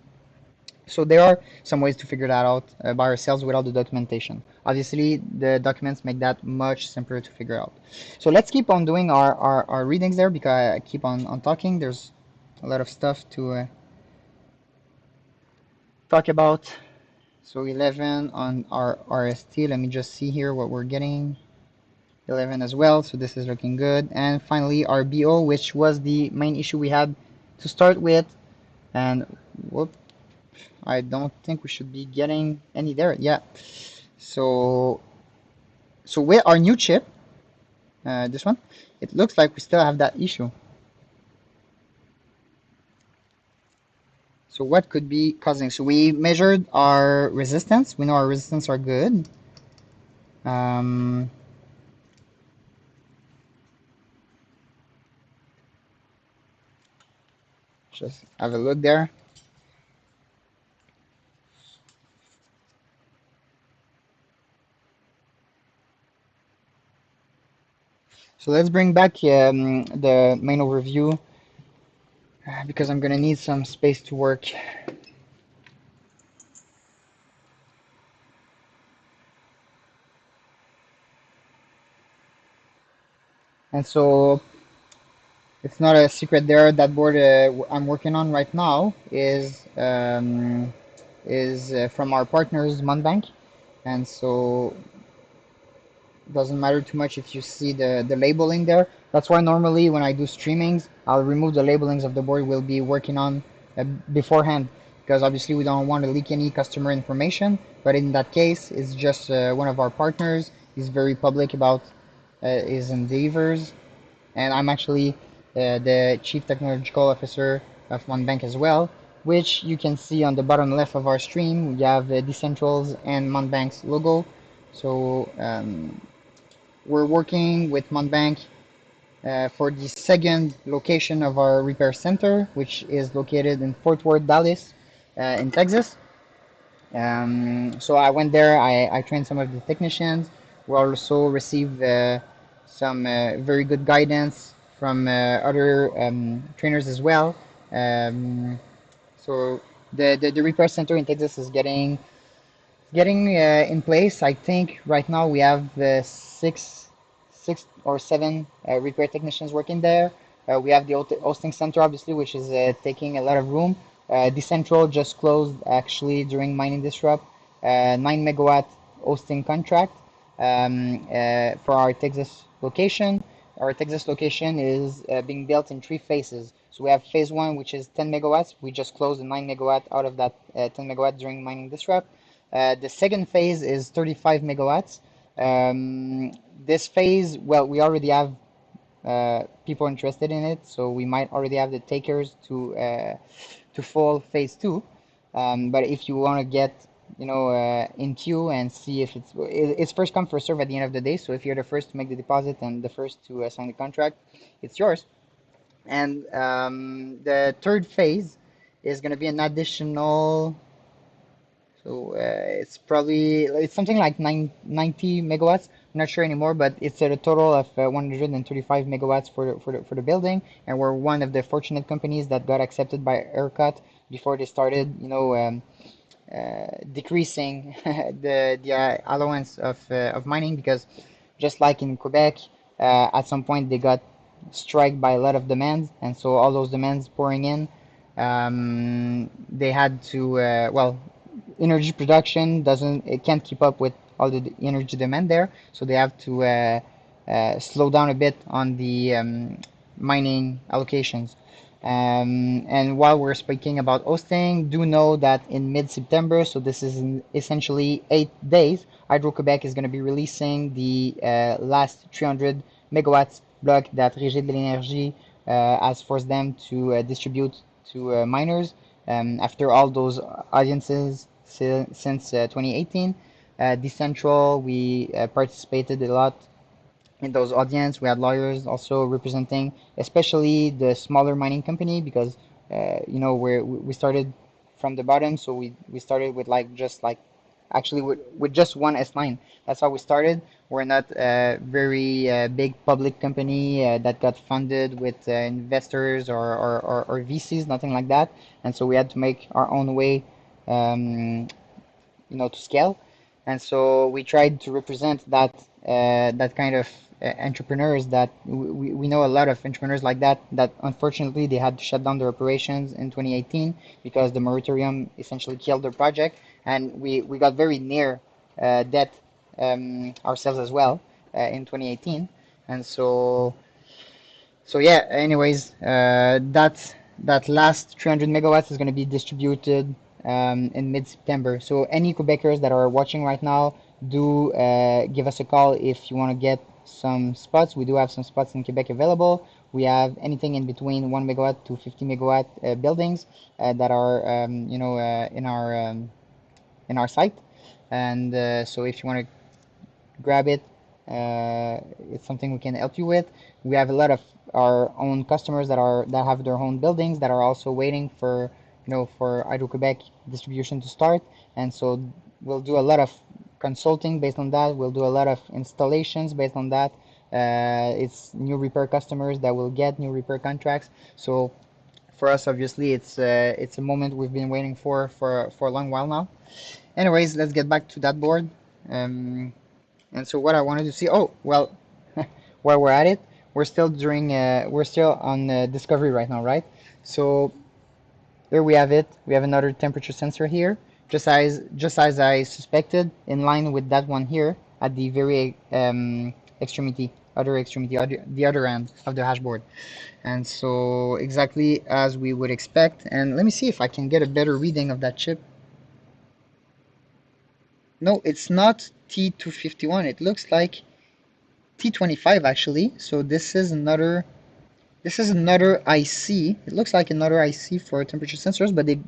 So there are some ways to figure that out by ourselves without the documentation. Obviously, the documents make that much simpler to figure out. So let's keep on doing our readings there, because I keep on talking. There's a lot of stuff to talk about. So 11 on our RST. Let me just see here what we're getting. 11 as well, so this is looking good. And finally, our BO, which was the main issue we had to start with. And whoop, I don't think we should be getting any there. Yeah. So with our new chip, this one, it looks like we still have that issue. So what could be causing? So we measured our resistance. We know our resistance are good. Just have a look there. So let's bring back the main overview, because I'm gonna need some space to work. And so it's not a secret there. That board I'm working on right now is from our partners Monbank, and so doesn't matter too much if you see the labeling there. That's why normally when I do streamings, I'll remove the labelings of the board we'll be working on beforehand, because obviously we don't want to leak any customer information. But in that case, it's just one of our partners. He's very public about his endeavors, and I'm actually the Chief Technological Officer of one bank as well, which you can see on the bottom left of our stream. We have Decentral's and Monbank's logo. So we're working with Monbank for the second location of our repair center, which is located in Fort Worth, Dallas, in Texas. So I went there, I trained some of the technicians. We also received some very good guidance from other trainers as well. Um, so the repair center in Texas is getting in place. I think right now we have six or seven repair technicians working there. We have the hosting center, obviously, which is taking a lot of room. Decentral just closed actually during mining disrupt 9 megawatt hosting contract for our Texas location. Our Texas location is being built in three phases. So we have phase one, which is 10 megawatts. We just closed the 9 megawatt out of that 10 megawatt during mining disrupt. The second phase is 35 megawatts. Um, this phase, well, we already have people interested in it, so we might already have the takers to full phase two. But if you want to get in queue and see if it's first come first serve at the end of the day. So if you're the first to make the deposit and the first to sign the contract, it's yours. And the third phase is going to be an additional. So it's something like 90 megawatts. I'm not sure anymore, but it's at a total of 135 megawatts for the building, and we're one of the fortunate companies that got accepted by ERCOT before they started, decreasing the allowance of mining, because just like in Quebec, at some point they got struck by a lot of demands, and so all those demands pouring in, they had to energy production doesn't it can't keep up with all the energy demand there, so they have to slow down a bit on the mining allocations. And while we're speaking about hosting, do know that in mid-September, so this is in essentially 8 days, Hydro-Quebec is going to be releasing the last 300 megawatts block that Régie de l'Énergie has forced them to distribute to miners after all those audiences since 2018. Decentral, we participated a lot in those audience. We had lawyers also representing, especially the smaller mining company, because we started from the bottom, so we started with actually with just one S9. That's how we started. We're not a very big public company that got funded with investors or VCs, nothing like that. And so we had to make our own way, to scale. And so we tried to represent that kind of entrepreneurs that we know a lot of entrepreneurs like that unfortunately they had to shut down their operations in 2018 because the moratorium essentially killed their project, and we got very near debt ourselves as well in 2018. And so yeah, anyways, that last 300 megawatts is going to be distributed in mid-September. So any Quebecers that are watching right now, do give us a call if you want to get some spots. We do have some spots in Quebec available. We have anything in between 1 megawatt to 50 megawatt buildings that are in our site. And so if you want to grab it, it's something we can help you with. We have a lot of our own customers that have their own buildings that are also waiting for for Hydro-Quebec distribution to start, and so we'll do a lot of consulting based on that. We'll do a lot of installations based on that. It's new repair customers that will get new repair contracts. So for us, obviously, it's a moment we've been waiting for a long while now. Anyways, let's get back to that board. And so what I wanted to see, oh, well, while we're at it, we're still on discovery right now, right? So there we have it. We have another temperature sensor here, just as I suspected, in line with that one here at the very extremity, the other end of the hashboard. And so exactly as we would expect. And let me see if I can get a better reading of that chip. No, it's not T251. It looks like T25 actually. So this is another IC. It looks like another IC for temperature sensors, but they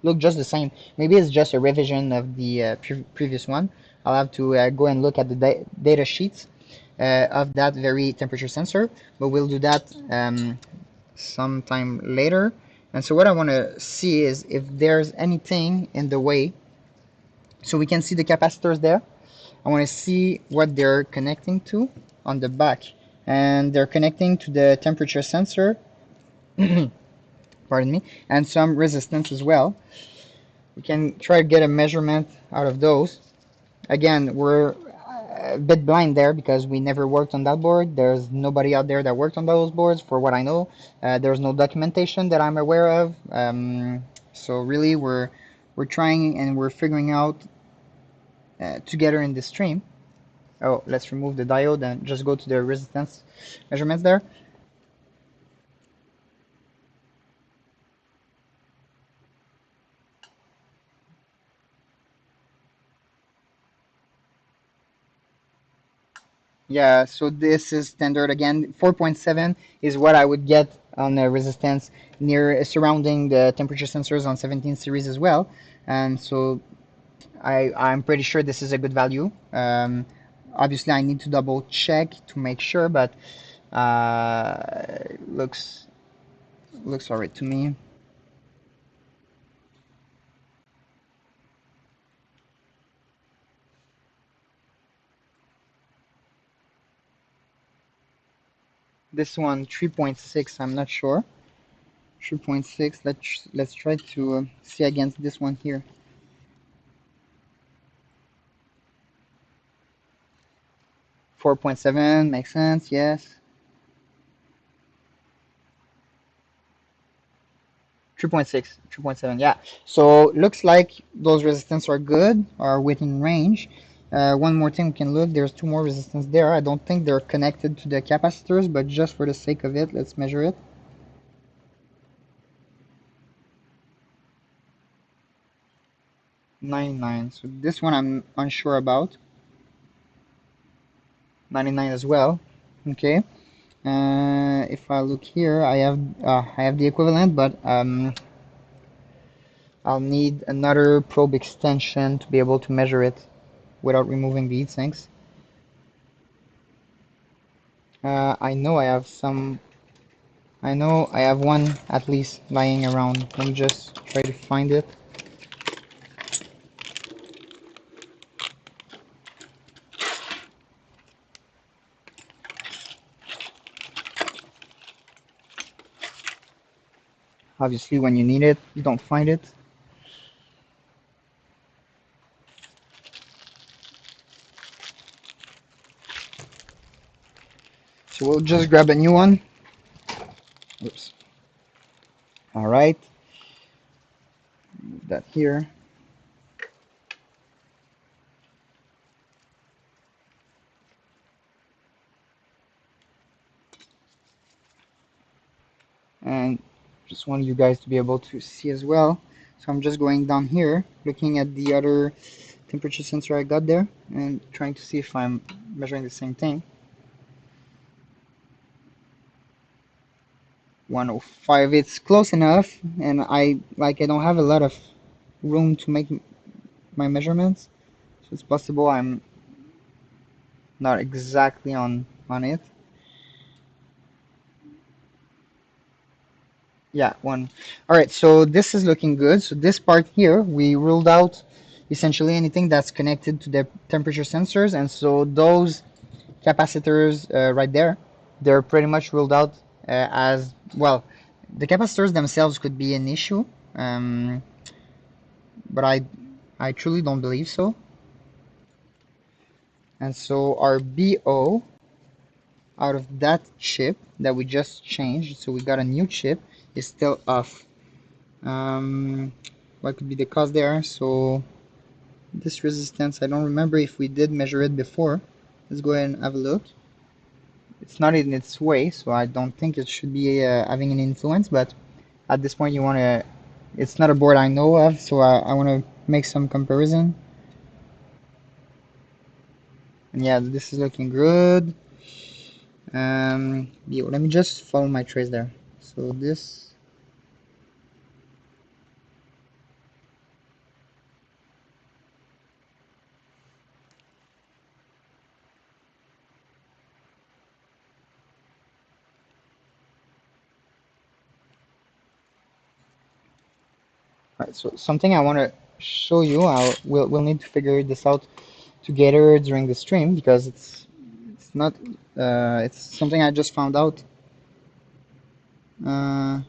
look just the same. Maybe it's just a revision of the previous one. I'll have to go and look at the data sheets of that very temperature sensor, but we'll do that sometime later. And so what I want to see is if there's anything in the way. So we can see the capacitors there. I want to see what they're connecting to on the back. And they're connecting to the temperature sensor, pardon me, and some resistance as well. We can try to get a measurement out of those. Again, we're a bit blind there because we never worked on that board. There's nobody out there that worked on those boards, for what I know. There's no documentation that I'm aware of. So really, we're trying and we're figuring out together in this stream. Oh, let's remove the diode and just go to the resistance measurements there. Yeah, so this is standard again. 4.7 is what I would get on the resistance near surrounding the temperature sensors on 17 series as well. And so I'm pretty sure this is a good value. Obviously, I need to double check to make sure, but looks alright to me. This one 3.6, I'm not sure. 3.6. Let's try to see against this one here. 4.7 makes sense. Yes. 3.6, 3.7. Yeah. So looks like those resistance are good, are within range. One more thing we can look. There's two more resistance there. I don't think they're connected to the capacitors, but just for the sake of it, let's measure it. 99. So this one I'm unsure about. 99 as well. Okay. If I look here, I have the equivalent, but I'll need another probe extension to be able to measure it without removing the heat sinks. I know I have some. I know I have one at least lying around. Let me just try to find it. Obviously, when you need it, you don't find it. So we'll just grab a new one. Oops. All right. Move that here. And just want you guys to be able to see as well. So I'm just going down here, looking at the other temperature sensor I got there, and trying to see if I'm measuring the same thing. 105, it's close enough, and I don't have a lot of room to make my measurements, so it's possible I'm not exactly on it. Yeah, one. All right, so this is looking good. So this part here, we ruled out essentially anything that's connected to the temperature sensors, and so those capacitors right there, they're pretty much ruled out as well. The capacitors themselves could be an issue, but I truly don't believe so. And so our BO out of that chip that we just changed, so we got a new chip, is still off. What could be the cause there? So this resistance, I don't remember if we did measure it before. Let's go ahead and have a look. It's not in its way, so I don't think it should be having an influence, but at this point you want to, it's not a board I know of, so I want to make some comparison. And yeah, this is looking good. Let me just follow my trace there. So this, right, so something I want to show you, we'll need to figure this out together during the stream because it's not it's something I just found out. Uh,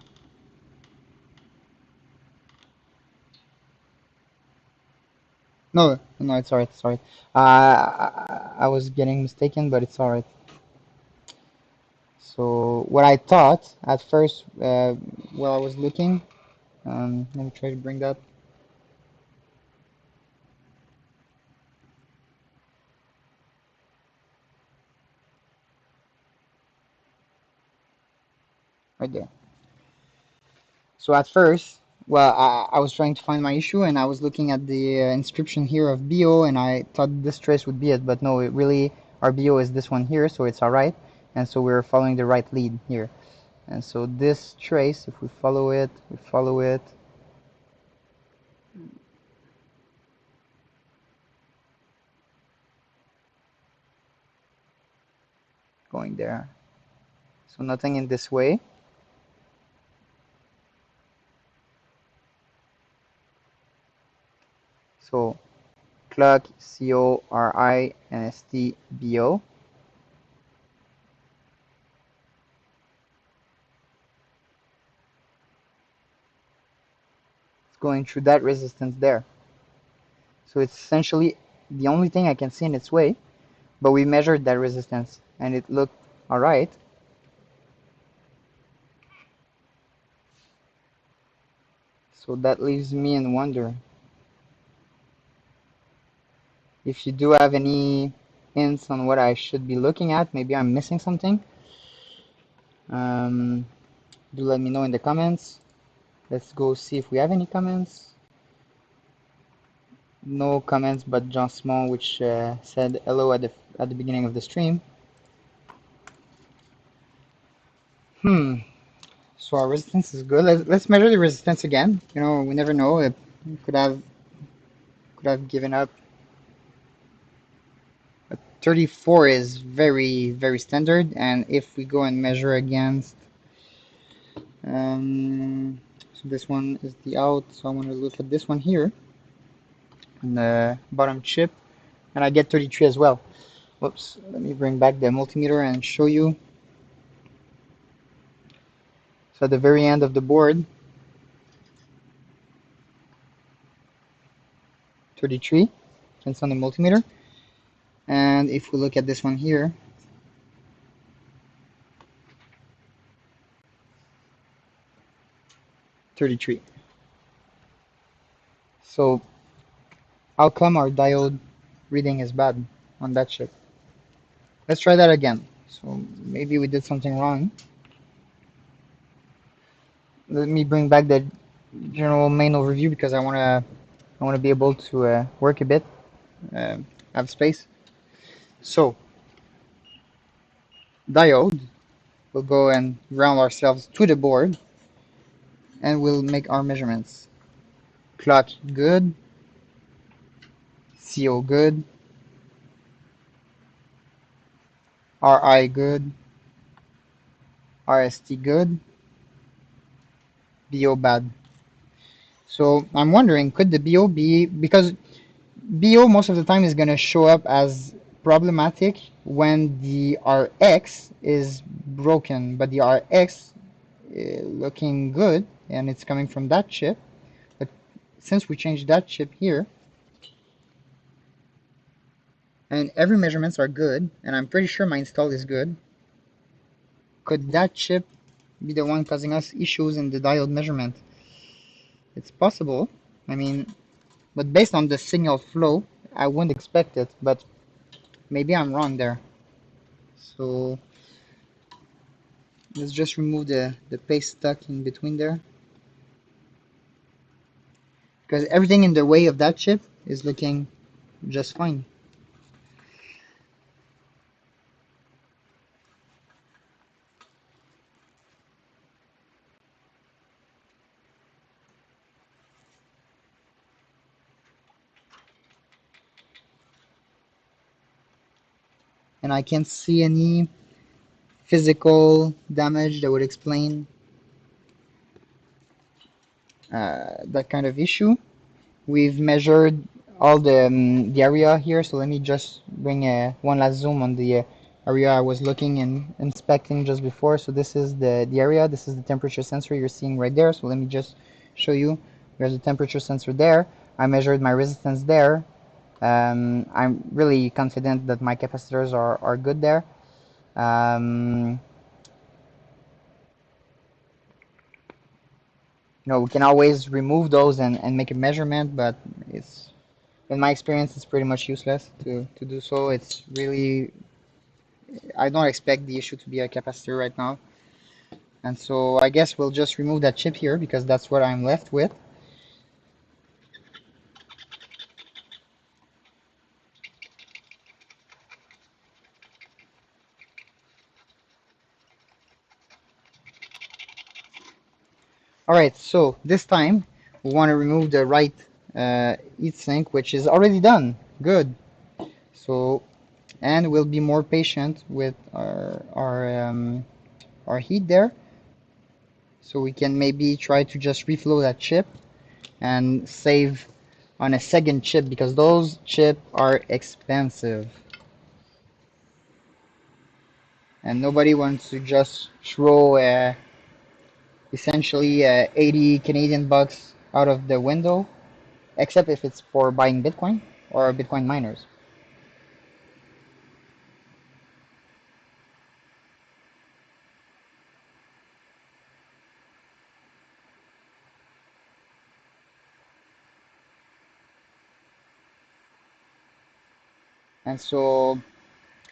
no, it's alright, it's alright. I was getting mistaken, but it's alright. So what I thought at first, while I was looking, let me try to bring that. Right there. So at first, well, I was trying to find my issue and I was looking at the inscription here of BO and I thought this trace would be it, but no, it really, our BO is this one here, so it's alright. And so we're following the right lead here. And so this trace, if we follow it, going there. So nothing in this way. So clock, CO, RI, NST, BO. It's going through that resistance there. So it's essentially the only thing I can see in its way, but we measured that resistance and it looked alright. So that leaves me in wonder. If you do have any hints on what I should be looking at, maybe I'm missing something, do let me know in the comments. Let's go see if we have any comments. No comments but John Small, which said hello at the beginning of the stream. So our resistance is good. Let's measure the resistance again. You know, we never know. It could have given up. But 34 is very, very standard. And if we go and measure against, so this one is the out. So I want to look at this one here on the bottom chip, and I get 33 as well. Whoops. Let me bring back the multimeter and show you. So at the very end of the board, 33, it's on the multimeter. And if we look at this one here, 33. So how come our diode reading is bad on that chip? Let's try that again. So maybe we did something wrong. Let me bring back the general main overview because I want to be able to work a bit, have space. So diode, we'll go and ground ourselves to the board and we'll make our measurements. Clock good, CO good, RI good, RST good, BO bad. So I'm wondering, could the BO be, because BO most of the time is going to show up as problematic when the RX is broken, but the RX looking good and it's coming from that chip. But since we changed that chip here, and every measurements are good, and I'm pretty sure my install is good. could that chip be the one causing us issues in the diode measurement? It's possible. I mean, but based on the signal flow, I wouldn't expect it, but maybe I'm wrong there. So let's just remove the paste stuck in between there. Because everything in the way of that chip is looking just fine. And I can't see any physical damage that would explain that kind of issue. We've measured all the area here, so let me just bring one last zoom on the area I was looking and inspecting just before. So this is the area, this is the temperature sensor you're seeing right there. So let me just show you. There's a temperature sensor there. I measured my resistance there. I'm really confident that my capacitors are good there. Um, we can always remove those and make a measurement, but it's in my experience, it's pretty much useless to do so. It's really, I don't expect the issue to be a capacitor right now. And so I guess we'll just remove that chip here because that's what I'm left with. All right, so this time we want to remove the right heatsink, which is already done. Good. So, and we'll be more patient with our heat there. So we can maybe try to just reflow that chip and save on a second chip because those chips are expensive. And nobody wants to just throw essentially 80 Canadian bucks out of the window, except if it's for buying Bitcoin or Bitcoin miners. And so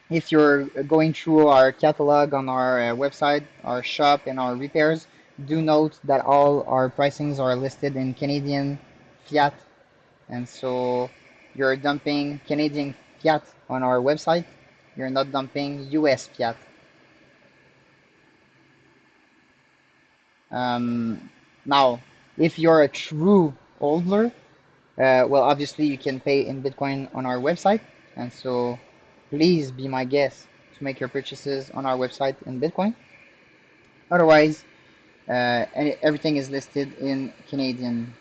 if you're going through our catalog on our website, our shop, and our repairs, do note that all our pricings are listed in Canadian fiat. And so you're dumping Canadian fiat on our website. You're not dumping US fiat. Now, if you're a true holder, well, obviously you can pay in Bitcoin on our website. And so please be my guest to make your purchases on our website in Bitcoin. Otherwise, everything is listed in Canadian.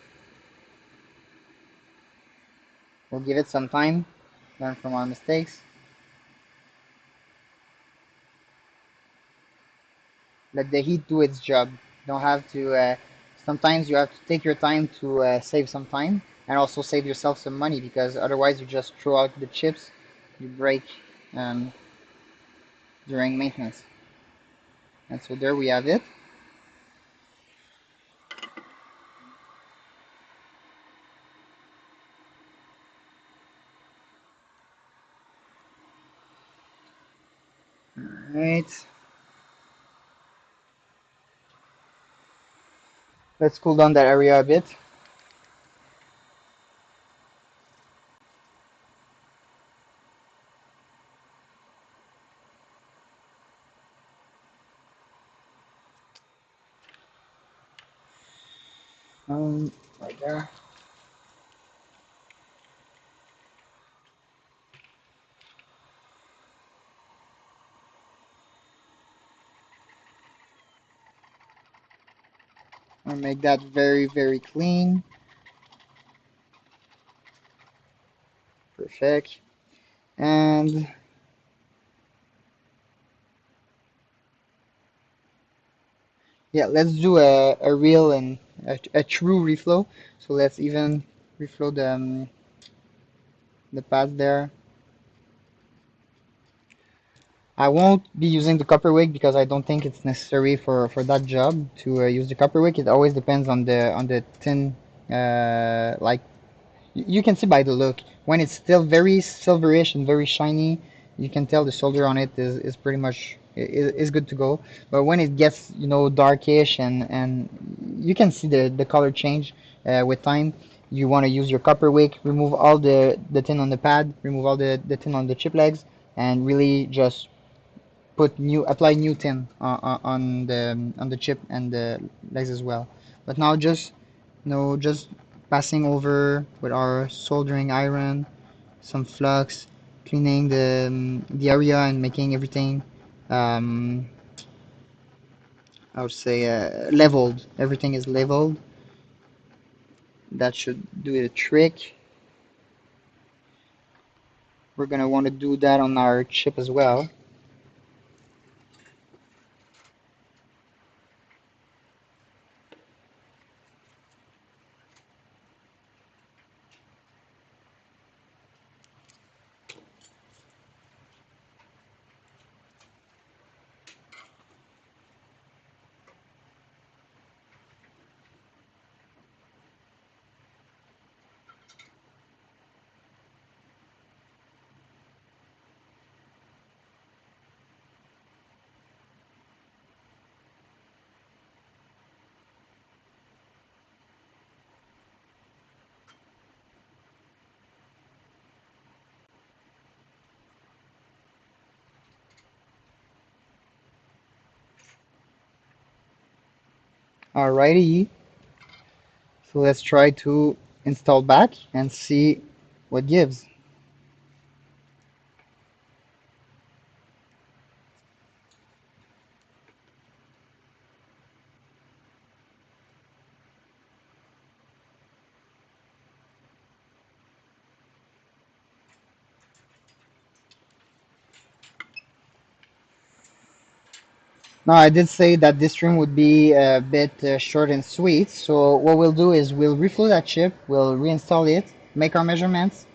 We'll give it some time, learn from our mistakes. Let the heat do its job. Don't have to. Sometimes you have to take your time to save some time and also save yourself some money because otherwise you just throw out the chips you break um, during maintenance. And so there we have it. All right. Let's cool down that area a bit. Right there. I'll make that very, very clean. Perfect. And yeah, let's do a real and a true reflow. So let's even reflow the path there. I won't be using the copper wick because I don't think it's necessary for that job to use the copper wick. It always depends on the tin, like you can see by the look. When it's still very silverish and very shiny, you can tell the solder on it is pretty much is good to go. But when it gets, you know, darkish and you can see the color change with time, you want to use your copper wick, remove all the tin on the pad, remove all the tin on the chip legs, and really just apply new tin on the chip and the legs as well. But now just, you know, just passing over with our soldering iron, some flux, cleaning the area and making everything, um, I would say, leveled. Everything is leveled. That should do the trick. We're gonna want to do that on our chip as well. Alrighty, so let's try to install back and see what gives. Now, I did say that this stream would be a bit short and sweet, so what we'll do is we'll reflow that chip, we'll reinstall it, make our measurements.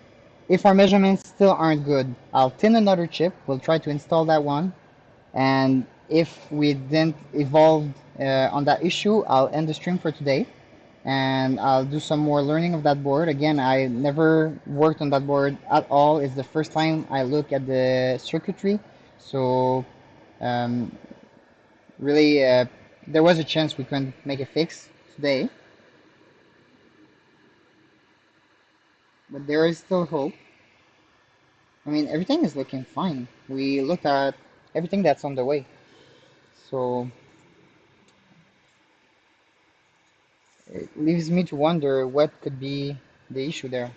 If our measurements still aren't good, I'll tin another chip, we'll try to install that one, and if we didn't evolve on that issue, I'll end the stream for today, and I'll do some more learning of that board. Again, I never worked on that board at all. It's the first time I look at the circuitry, so um, really, there was a chance we couldn't make a fix today, but there is still hope. I mean, everything is looking fine. We looked at everything that's on the way, so it leaves me to wonder what could be the issue there.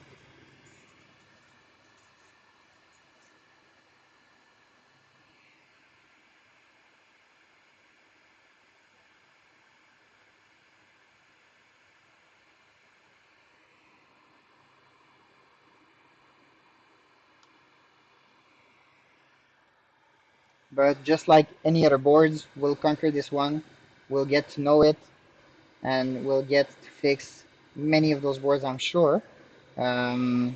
But just like any other boards, we'll conquer this one. We'll get to know it, and we'll get to fix many of those boards, I'm sure. Um,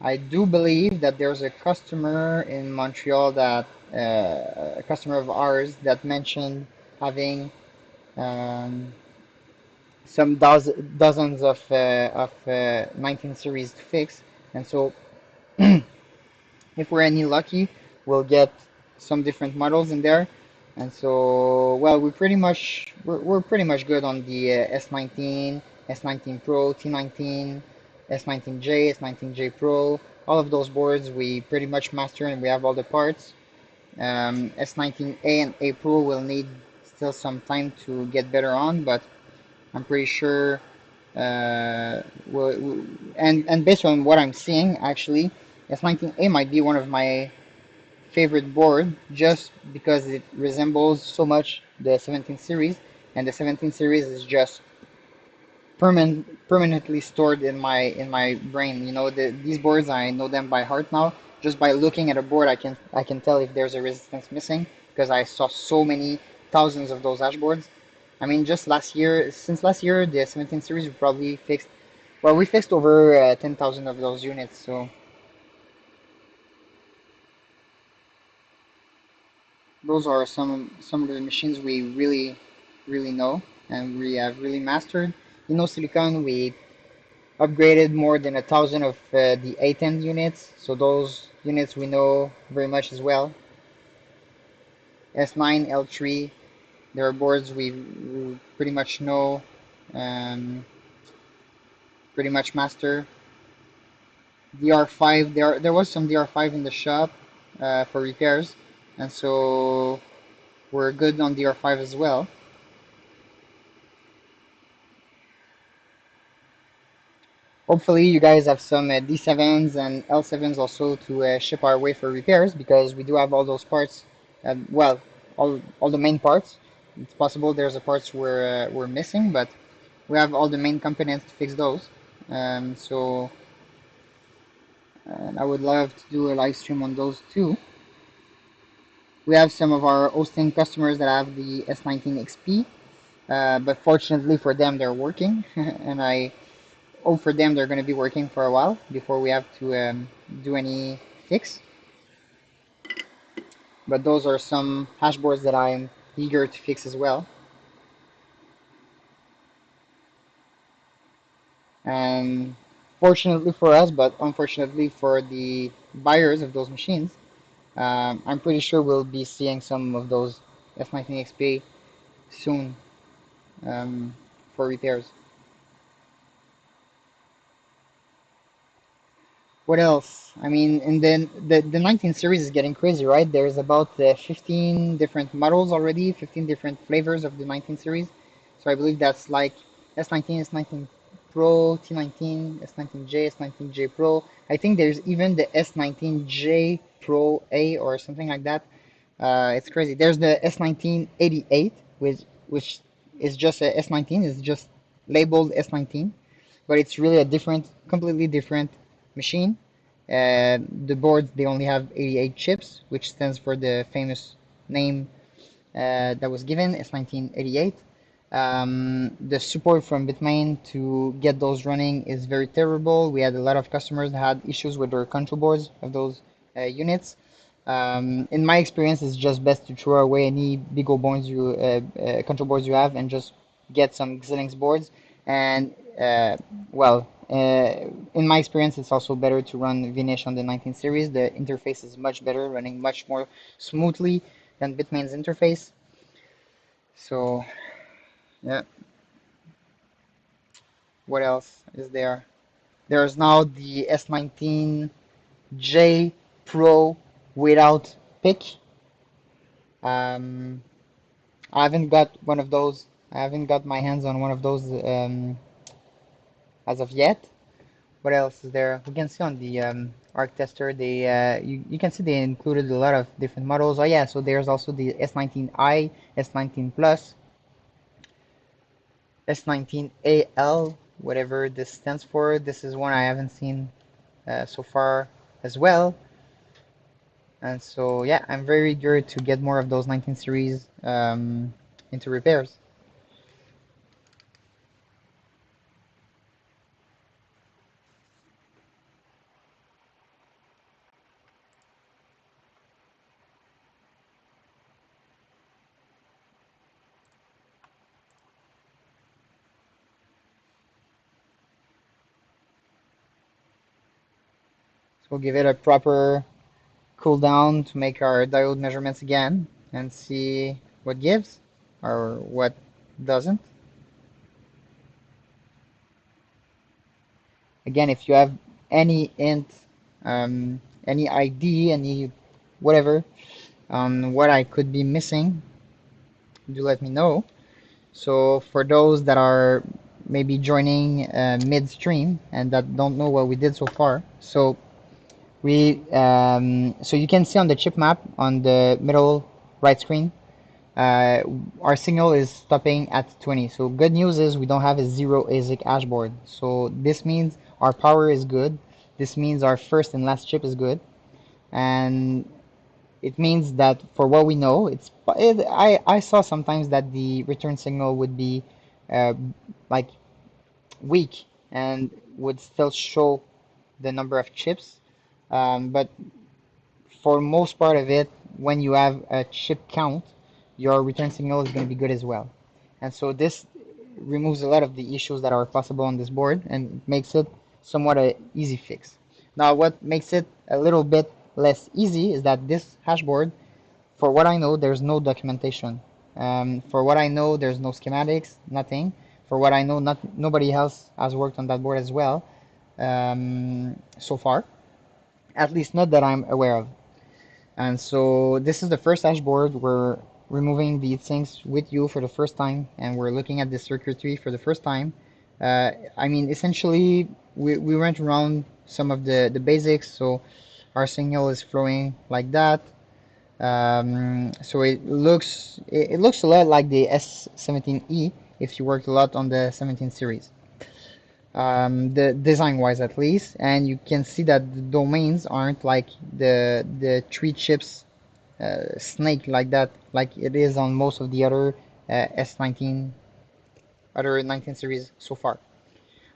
I do believe that there's a customer in Montreal that a customer of ours that mentioned having um, some dozens of 19 series to fix, and so if we're any lucky, we'll get some different models in there. And so, well, we're pretty much good on the S19, S19 Pro, T19, S19J, S19J Pro. All of those boards we pretty much master and we have all the parts. S19A and A Pro will need still some time to get better on, but I'm pretty sure. And based on what I'm seeing, actually, S19A might be one of my favorite board just because it resembles so much the 17 series, and the 17 series is just permanently stored in my brain. You know, these boards I know them by heart now. Just by looking at a board, I can tell if there's a resistance missing because I saw so many thousands of those dashboards. I mean, just since last year, the 17 series we probably fixed. Well, we fixed over 10,000 of those units. So those are some of the machines we really know and we have really mastered. Silicon, we upgraded more than 1,000 of the A10 units, so those units we know very much as well. S9, L3, there are boards we pretty much know, um, pretty much master. DR5, there was some DR5 in the shop for repairs, and so we're good on DR5 as well. Hopefully you guys have some D7s and L7s also to ship our way for repairs because we do have all those parts, well, all the main parts. It's possible there's a parts we're missing, but we have all the main components to fix those. So I would love to do a live stream on those too. We have some of our hosting customers that have the S19 XP, but fortunately for them, they're working, and I hope for them they're going to be working for a while before we have to do any fix. But those are some hashboards that I'm eager to fix as well. And fortunately for us, but unfortunately for the buyers of those machines, I'm pretty sure we'll be seeing some of those S19 XP soon for repairs. What else? I mean, and then the 19 series is getting crazy, right? There's about 15 different models already, 15 different flavors of the 19 series. So I believe that's like S19, S19 Pro, T19, S19J, S19J Pro. I think there's even the S19J Pro A or something like that. It's crazy. There's the S1988, which is just a S19. It's just labeled S19, but it's really a different, completely different machine. The boards they only have 88 chips, which stands for the famous name that was given, S1988. The support from Bitmain to get those running is very terrible. We had a lot of customers that had issues with their control boards of those units. In my experience, it's just best to throw away any big old boards control boards you have and just get some Xilinx boards. And well, in my experience, it's also better to run Vinish on the 19 series. The interface is much better, running much more smoothly than Bitmain's interface. So yeah, what else is there? There's now the S19J Pro without pick. Um, I haven't got one of those. I haven't got my hands on one of those as of yet. What else is there? We can see on the ARC tester, you can see they included a lot of different models. Oh yeah, so there's also the S19i, S19 Plus, S19AL, whatever this stands for. This is one I haven't seen so far as well. And so yeah, I'm very eager to get more of those 19 series into repairs. So we'll give it a proper cool down to make our diode measurements again and see what gives or what doesn't. Again, if you have any int, any ID, any whatever, what I could be missing, do let me know. So for those that are maybe joining midstream and that don't know what we did so far, so you can see on the chip map on the middle right screen, our signal is stopping at 20. So good news is we don't have a zero ASIC hashboard. So this means our power is good. This means our first and last chip is good. And it means that for what we know, I saw sometimes that the return signal would be uh, like weak and would still show the number of chips. But for most part of it, when you have a chip count, your return signal is going to be good as well. And so this removes a lot of the issues that are possible on this board and makes it somewhat a easy fix. Now, what makes it a little bit less easy is that this hashboard, for what I know, there's no documentation. For what I know, there's no schematics, nothing. For what I know, nobody else has worked on that board as well so far, at least not that I'm aware of. And so this is the first dashboard. We're removing these things with you for the first time, and we're looking at the circuitry for the first time. I mean, essentially, we went around some of the basics. So our signal is flowing like that. So it looks a lot like the S19e if you worked a lot on the 17 series, the design wise at least, and you can see that the domains aren't like the three chips snake like that, like it is on most of the other S19 other 19 series so far.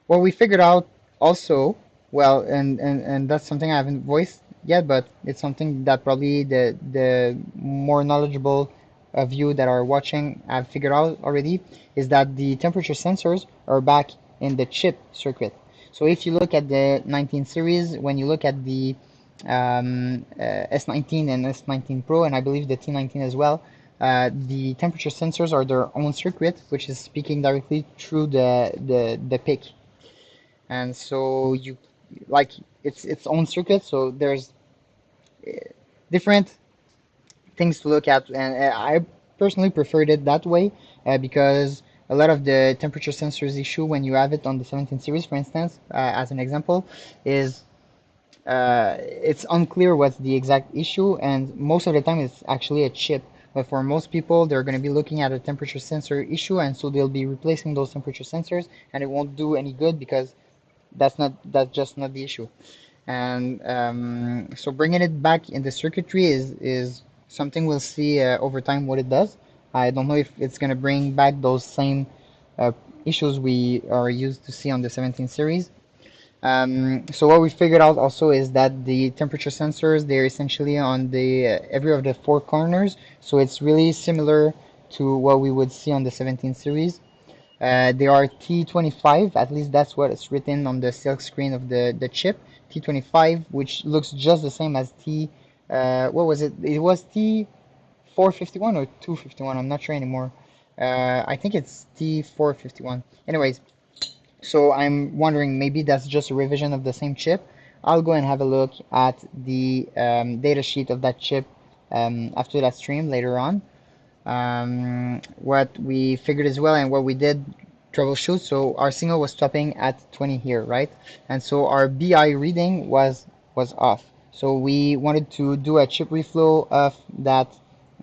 What we figured out also, well, and that's something I haven't voiced yet, but it's something that probably the more knowledgeable of you that are watching have figured out already, is that the temperature sensors are back in the chip circuit. So if you look at the 19 series, when you look at the S19 and S19 Pro, and I believe the T19 as well, the temperature sensors are their own circuit, which is speaking directly through the PIC. And so you like it's its own circuit, so there's different things to look at, and I personally preferred it that way because a lot of the temperature sensors issue when you have it on the 17 series, for instance, as an example, is it's unclear what's the exact issue, and most of the time it's actually a chip. But for most people, they're going to be looking at a temperature sensor issue, and so they'll be replacing those temperature sensors, and it won't do any good because that's just not the issue. And so bringing it back in the circuitry is something we'll see over time what it does. I don't know if it's going to bring back those same uh, issues we are used to see on the 17 series. So what we figured out also is that the temperature sensors, they're essentially on the every of the four corners, so it's really similar to what we would see on the 17 series. They are T25, at least that's what is written on the silk screen of the chip. T25, which looks just the same as what was it? It was T451 or 251, I'm not sure anymore. I think it's T451. Anyways, so I'm wondering maybe that's just a revision of the same chip. I'll go and have a look at the data sheet of that chip after that stream later on. What we figured as well and what we did troubleshoot, so our signal was stopping at 20 here, right? And so our BI reading was off. So we wanted to do a chip reflow of that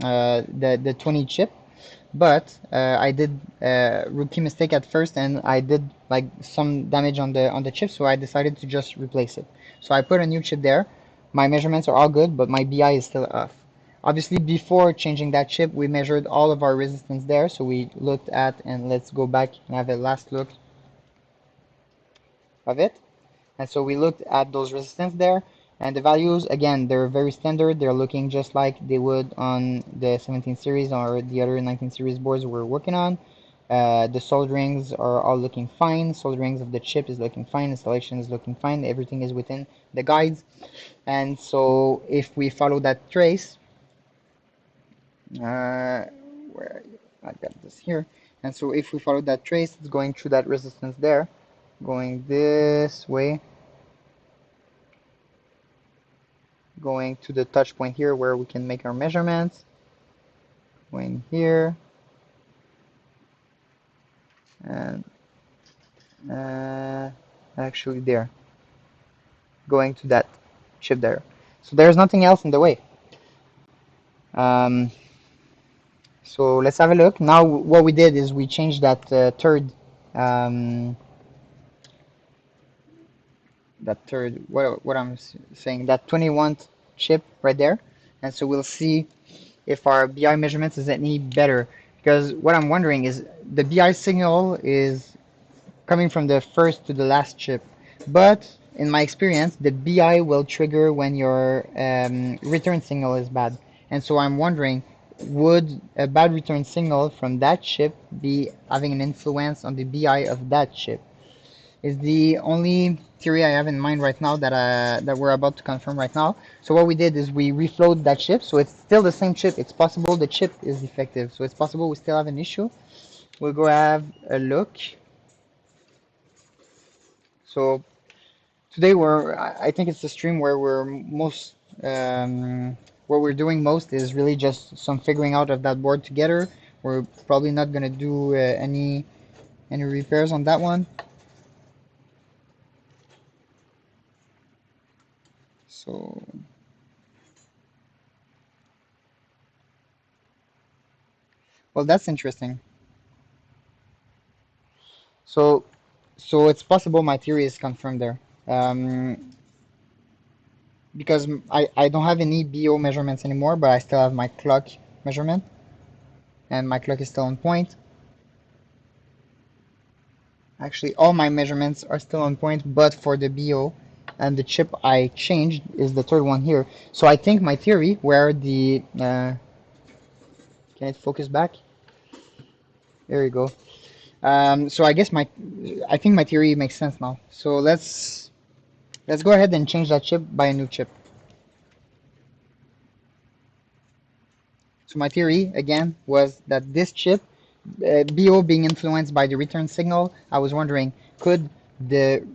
the 20 chip, but I did a rookie mistake at first, and I did like some damage on the chip, so I decided to just replace it. So I put a new chip there. My measurements are all good, but my BI is still off. Obviously, before changing that chip, we measured all of our resistance there. So we looked at, and let's go back and have a last look of it. And so we looked at those resistance there, and the values, again, they're very standard. They're looking just like they would on the 17 series or the other 19 series boards we're working on. The solderings are all looking fine. Solderings of the chip is looking fine. Installation is looking fine. Everything is within the guides. And so if we follow that trace, where I got this here, and so if we follow that trace, it's going through that resistance there, going this way, going to the touch point here where we can make our measurements, going here, and actually there, going to that chip there. So there's nothing else in the way. So let's have a look. Now what we did is we changed that what I'm saying, that 21 chip right there, and so we'll see if our BI measurements is any better, because what I'm wondering is the BI signal is coming from the first to the last chip, but in my experience the BI will trigger when your return signal is bad, And so I'm wondering, would a bad return signal from that chip be having an influence on the BI of that chip? Is the only theory I have in mind right now that we're about to confirm right now. So what we did is we reflowed that chip, so it's still the same chip. It's possible the chip is defective, so it's possible we still have an issue. We'll go have a look. So today I think it's the stream where we're most, what we're doing most is really just some figuring out of that board together. We're probably not gonna do any repairs on that one. So well, that's interesting. So so it's possible my theory is confirmed there. Because I don't have any BO measurements anymore, but I still have my clock measurement, and my clock is still on point. Actually, all my measurements are still on point, but for the BO, and the chip I changed is the third one here. So I think my theory, where the can it focus back? There you go. So I think my theory makes sense now. So let's go ahead and change that chip by a new chip. So my theory again was that this chip, BO being influenced by the return signal, I was wondering, could the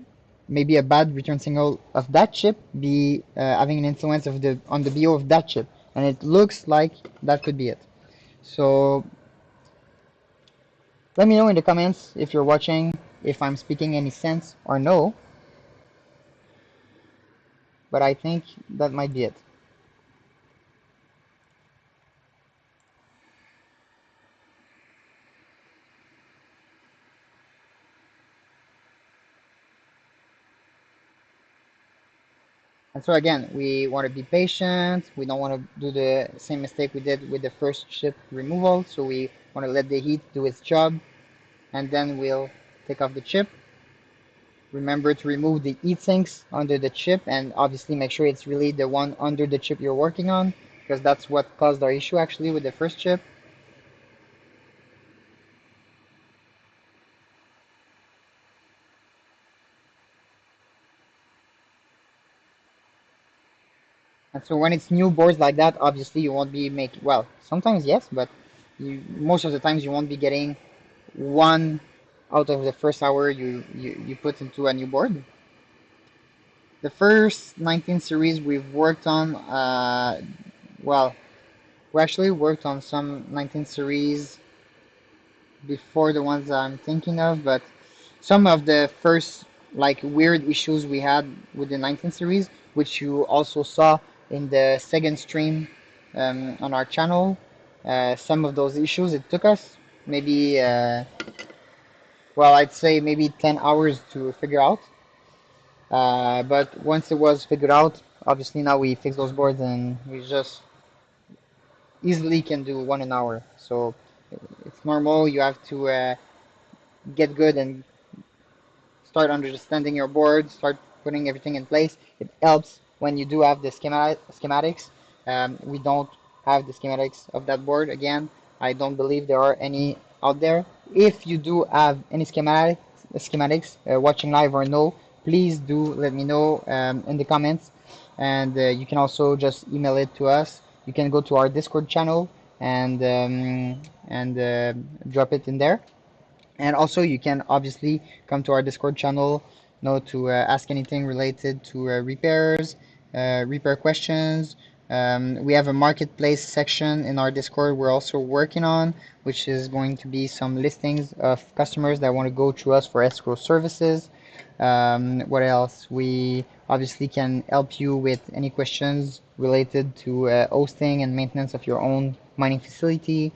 maybe a bad return signal of that chip be having an influence of the on the BO of that chip? And it looks like that could be it. So let me know in the comments if you're watching, if I'm speaking any sense or no, but I think that might be it. And so again, we want to be patient. We don't want to do the same mistake we did with the first chip removal. So we want to let the heat do its job, and then we'll take off the chip. Remember to remove the heat sinks under the chip, and obviously make sure it's really the one under the chip you're working on, because that's what caused our issue actually with the first chip. And so when it's new boards like that, obviously you won't be making, well, sometimes yes, but most of the times you won't be getting one out of the first hour you put into a new board. The first 19 series we've worked on, well, we actually worked on some 19 series before the ones I'm thinking of, but some of the first like weird issues we had with the 19 series, which you also saw in the second stream on our channel, some of those issues it took us maybe, well, I'd say maybe 10 hours to figure out. But once it was figured out, obviously now we fix those boards and we just easily can do one an hour. So it's normal. You have to get good and start understanding your board, start putting everything in place. It helps when you do have the schematics. We don't have the schematics of that board. Again, I don't believe there are any out there. If you do have any schematics, watching live or no, please do let me know in the comments. And you can also just email it to us. You can go to our Discord channel and drop it in there. And also, you can obviously come to our Discord channel, to ask anything related to repairs, repair questions. We have a marketplace section in our Discord we're also working on, which is going to be some listings of customers that want to go to us for escrow services. What else? We obviously can help you with any questions related to hosting and maintenance of your own mining facility.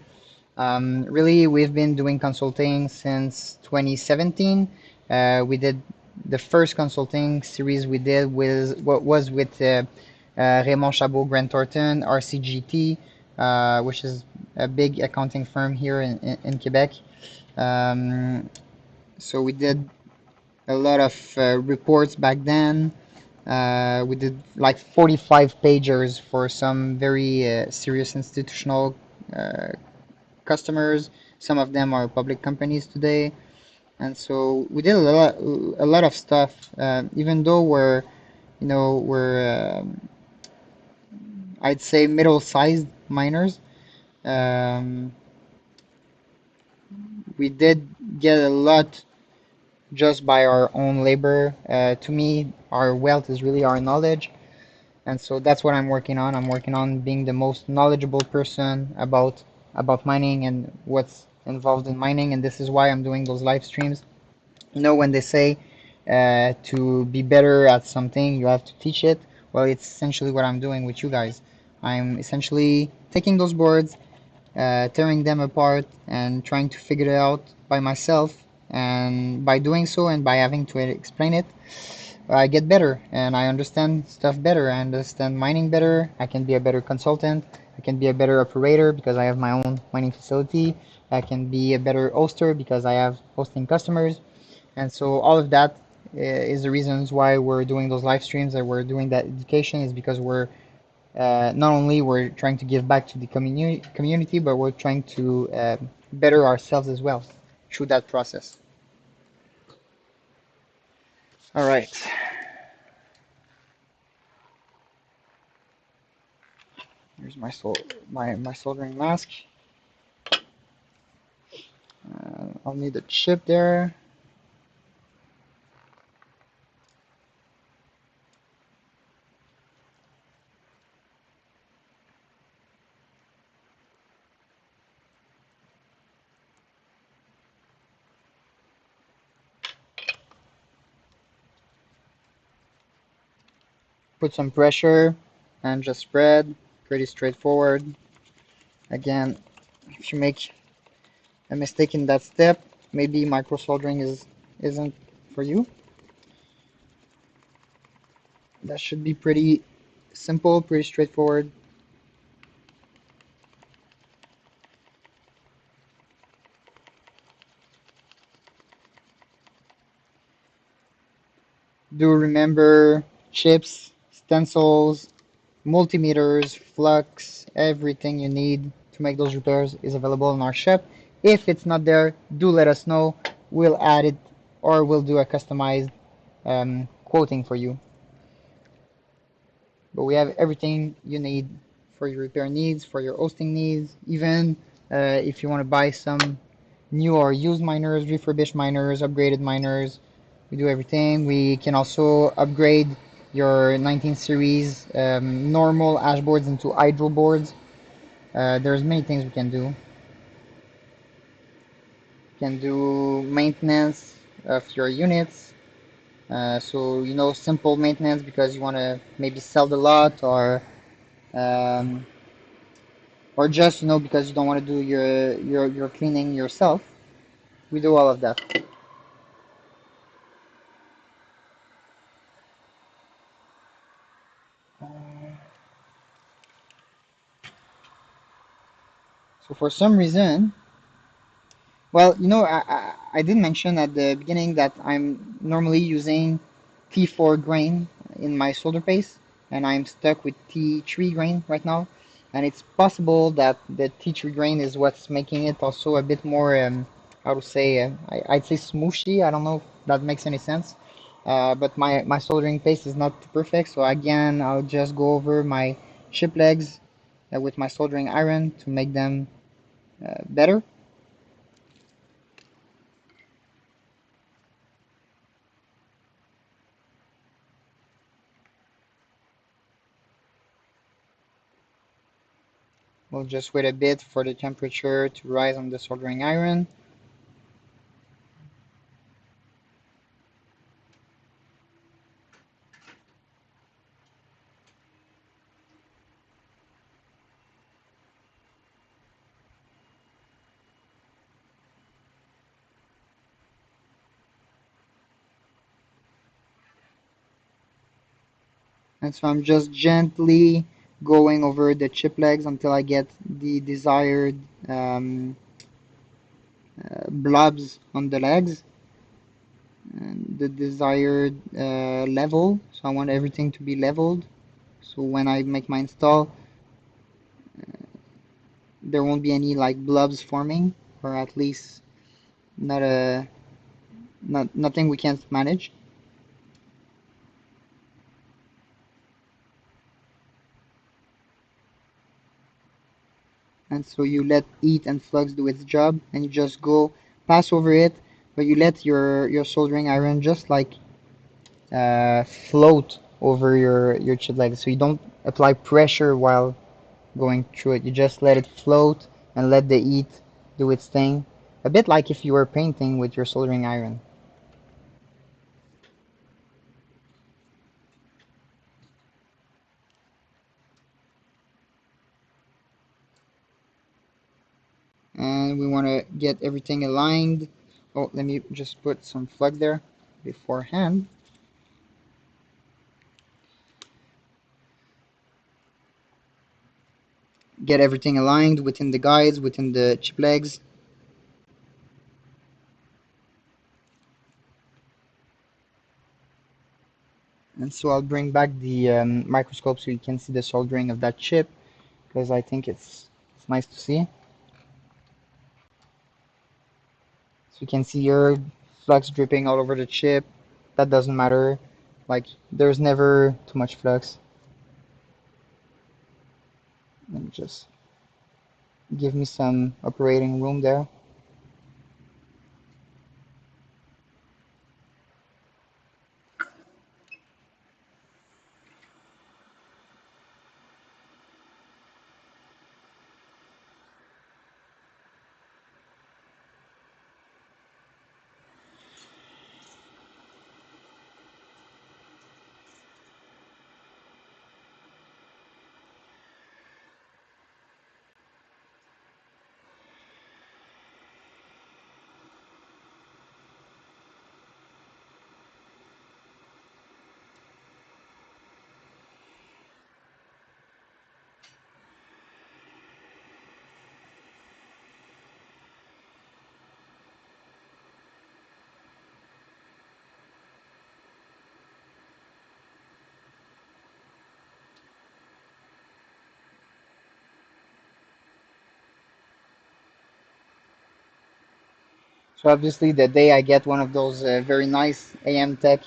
Really, we've been doing consulting since 2017. We did the first consulting series we did with what was with Raymond Chabot Grant Thornton, RCGT, which is a big accounting firm here in Quebec. So we did a lot of reports back then. We did like 45 pagers for some very serious institutional uh, customers. Some of them are public companies today, and so we did a lot of stuff. Even though we're I'd say middle-sized miners. Um, we did get a lot just by our own labor. To me, our wealth is really our knowledge. And so that's what I'm working on. I'm working on being the most knowledgeable person about mining and what's involved in mining. And this is why I'm doing those live streams. You know, when they say to be better at something, you have to teach it. Well, it's essentially what I'm doing with you guys. I'm essentially taking those boards, tearing them apart and trying to figure it out by myself. And by doing so and by having to explain it, I get better and I understand stuff better. I understand mining better. I can be a better consultant. I can be a better operator because I have my own mining facility. I can be a better hoster because I have hosting customers. And so all of that is the reasons why we're doing those live streams and we're doing that education is because we're not only we're trying to give back to the community, but we're trying to better ourselves as well through that process. All right. Here's my soldering mask. I'll need a chip there. Put some pressure and just spread. Pretty straightforward. Again, if you make a mistake in that step, maybe micro soldering isn't for you. That should be pretty simple, pretty straightforward. Do remember chips, stencils, multimeters, flux, everything you need to make those repairs is available in our shop. If it's not there, do let us know. We'll add it or we'll do a customized quoting for you. But we have everything you need for your repair needs, for your hosting needs, even if you want to buy some new or used miners, refurbished miners, upgraded miners. We do everything. We can also upgrade your 19 series normal Hashboards into hydro boards. There's many things we can do. We can do maintenance of your units. So simple maintenance because you want to maybe sell the lot um, or just because you don't want to do your cleaning yourself. We do all of that. So for some reason, well, I did mention at the beginning that I'm normally using T4 grain in my solder paste, and I'm stuck with T3 grain right now. And it's possible that the T3 grain is what's making it also a bit more, how to say, I'd say smooshy. I don't know if that makes any sense. But my soldering paste is not perfect, so again, I'll just go over my chip legs with my soldering iron to make them better. We'll just wait a bit for the temperature to rise on the soldering iron. And so I'm just gently going over the chip legs until I get the desired blobs on the legs. and the desired level. So I want everything to be leveled. So when I make my install, there won't be any like blobs forming, or at least not a nothing we can't manage. And so you let heat and flux do its job, and you just go pass over it, but you let your soldering iron just like float over your chip leg, so you don't apply pressure while going through it. You just let it float and let the heat do its thing, a bit like if you were painting with your soldering iron. And we want to get everything aligned. Oh, let me just put some flux there beforehand. Get everything aligned within the guides, within the chip legs. And so I'll bring back the microscope so you can see the soldering of that chip, because I think it's nice to see. So you can see your flux dripping all over the chip. That doesn't matter. Like, there's never too much flux. Let me just give me some operating room there. So obviously the day I get one of those very nice AM Tech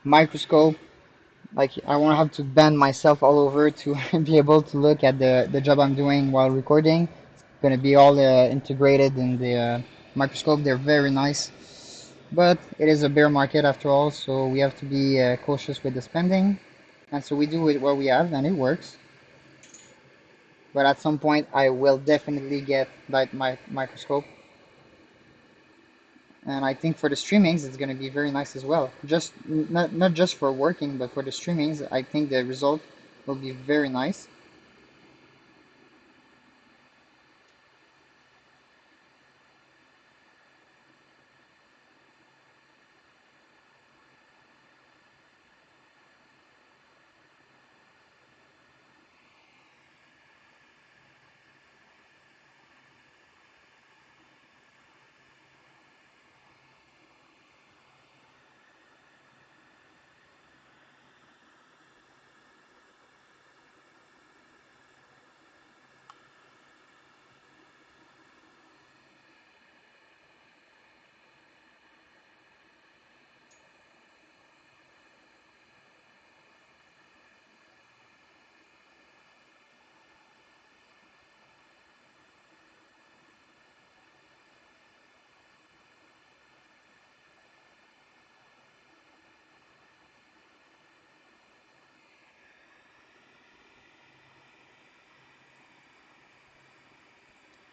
microscope, like I won't have to bend myself all over to be able to look at the job I'm doing while recording. It's gonna be all integrated in the microscope. They're very nice, but it is a bear market after all, so we have to be cautious with the spending. And so we do with what we have, and it works. But at some point, I will definitely get that microscope. And I think for the streamings, it's going to be very nice as well. Just not just for working, but for the streamings, I think the result will be very nice.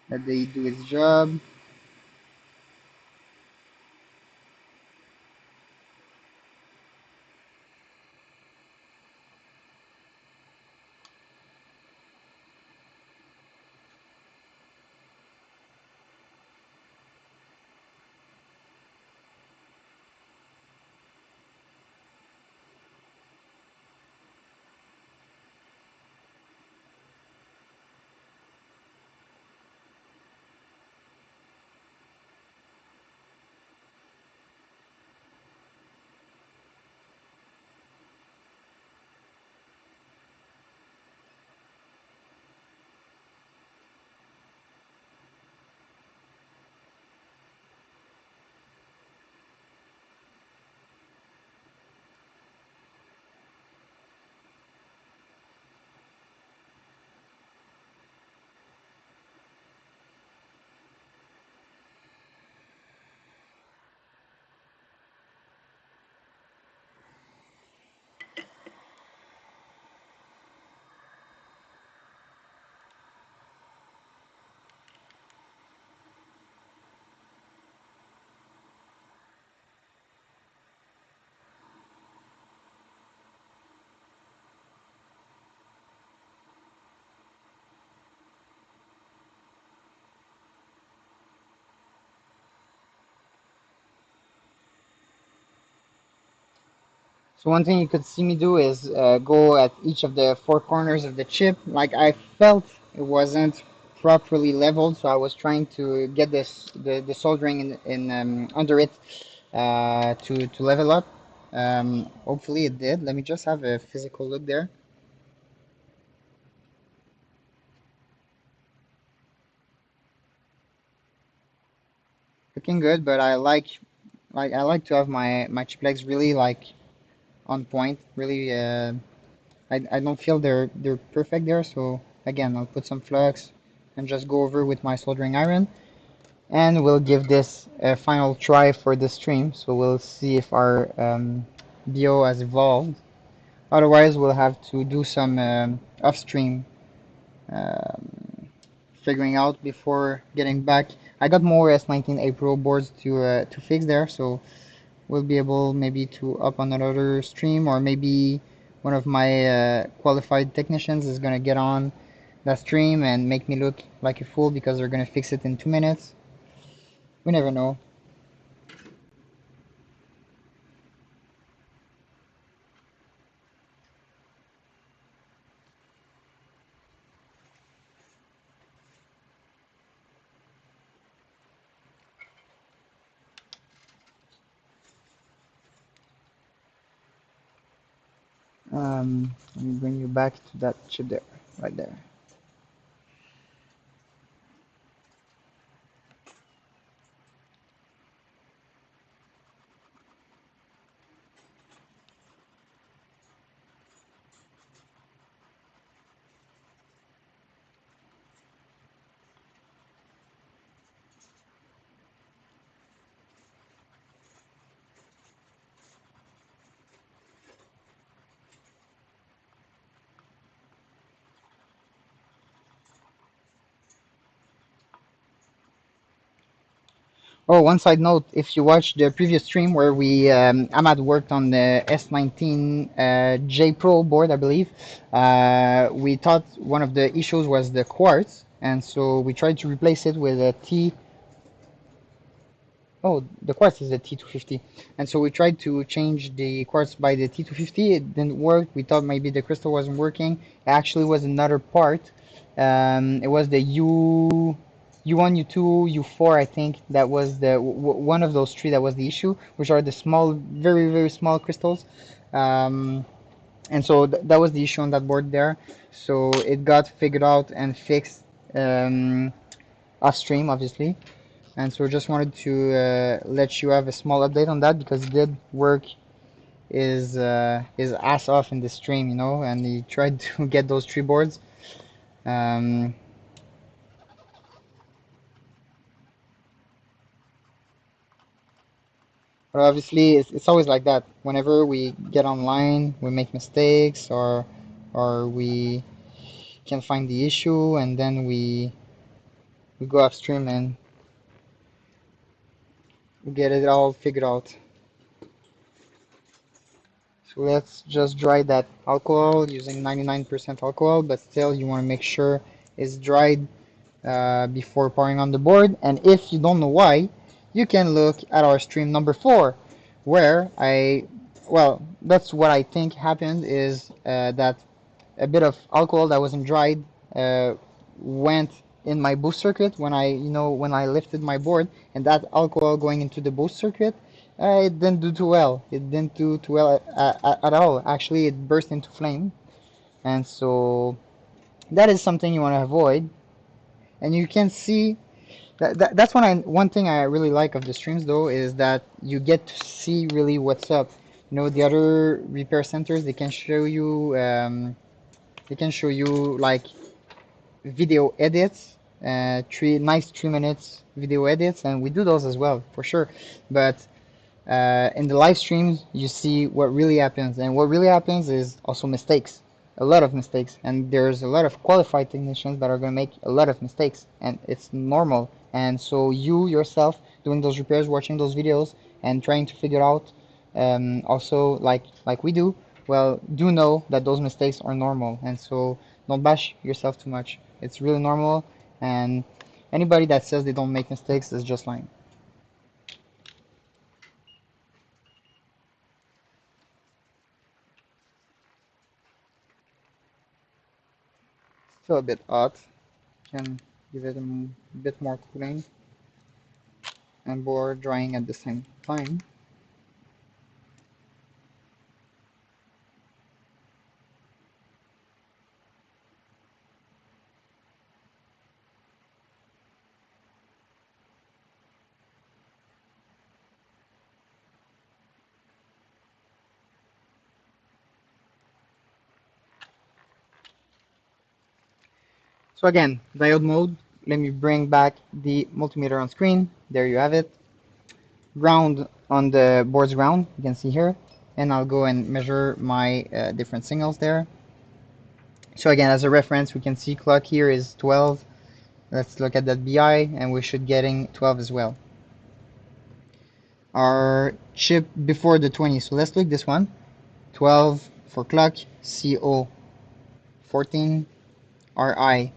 That they do its job. So one thing you could see me do is go at each of the four corners of the chip. Like I felt it wasn't properly leveled, so I was trying to get the soldering in under it to level up. Hopefully it did. Let me just have a physical look there. Looking good, but I like to have my chip legs really like on point. Really, I don't feel they're perfect there. So again, I'll put some flux and just go over with my soldering iron, and we'll give this a final try for the stream. So we'll see if our BO has evolved. Otherwise, we'll have to do some off-stream figuring out before getting back. I got more S19a Pro boards to fix there, so we'll be able maybe to up on another stream, or maybe one of my qualified technicians is gonna get on that stream and make me look like a fool because they're gonna fix it in 2 minutes. We never know. Let me bring you back to that chip there, right there. Oh, one side note, if you watch the previous stream where Ahmad worked on the S19J Pro board, I believe, we thought one of the issues was the quartz, and so we tried to replace it with a T. Oh, the quartz is the T250. And so we tried to change the quartz by the T250. It didn't work. We thought maybe the crystal wasn't working. It actually was another part. It was the U1, U2, U4, I think. That was the one of those three that was the issue, which are the small, very, very small crystals. Um, and so that was the issue on that board there. So it got figured out and fixed off stream, obviously. And so just wanted to let you have a small update on that because he did work his ass off in the stream, you know, and he tried to get those tree boards. Um, but obviously, it's always like that. Whenever we get online, we make mistakes or we can't find the issue, and then we go upstream and we get it all figured out. So let's just dry that alcohol using 99% alcohol, but still you want to make sure it's dried before pouring on the board. And if you don't know why, you can look at our stream number 4, where well, that's what I think happened is that a bit of alcohol that wasn't dried went in my boost circuit when when I lifted my board, and that alcohol going into the boost circuit, it didn't do too well. It didn't do too well at all. Actually, it burst into flame, and so that is something you want to avoid. And you can see that's one thing I really like of the streams though is that you get to see really what's up. You know, the other repair centers they can show you like video edits, three nice 3 minutes video edits, and we do those as well for sure. But in the live streams, you see what really happens, and what really happens is also mistakes, a lot of mistakes, and there's a lot of qualified technicians that are going to make a lot of mistakes, and it's normal. And so you yourself doing those repairs, watching those videos, and trying to figure out, also like we do, well, do know that those mistakes are normal, and so don't bash yourself too much. It's really normal, and anybody that says they don't make mistakes is just lying. Still a bit hot. Can give it a bit more cooling and more drying at the same time. So again, diode mode. Let me bring back the multimeter on screen. There you have it. Ground on the board's ground, you can see here. And I'll go and measure my different signals there. So again, as a reference, we can see clock here is 12. Let's look at that BI, and we should getting 12 as well. Our chip before the 20. So let's look this one. 12 for clock, CO 14, RI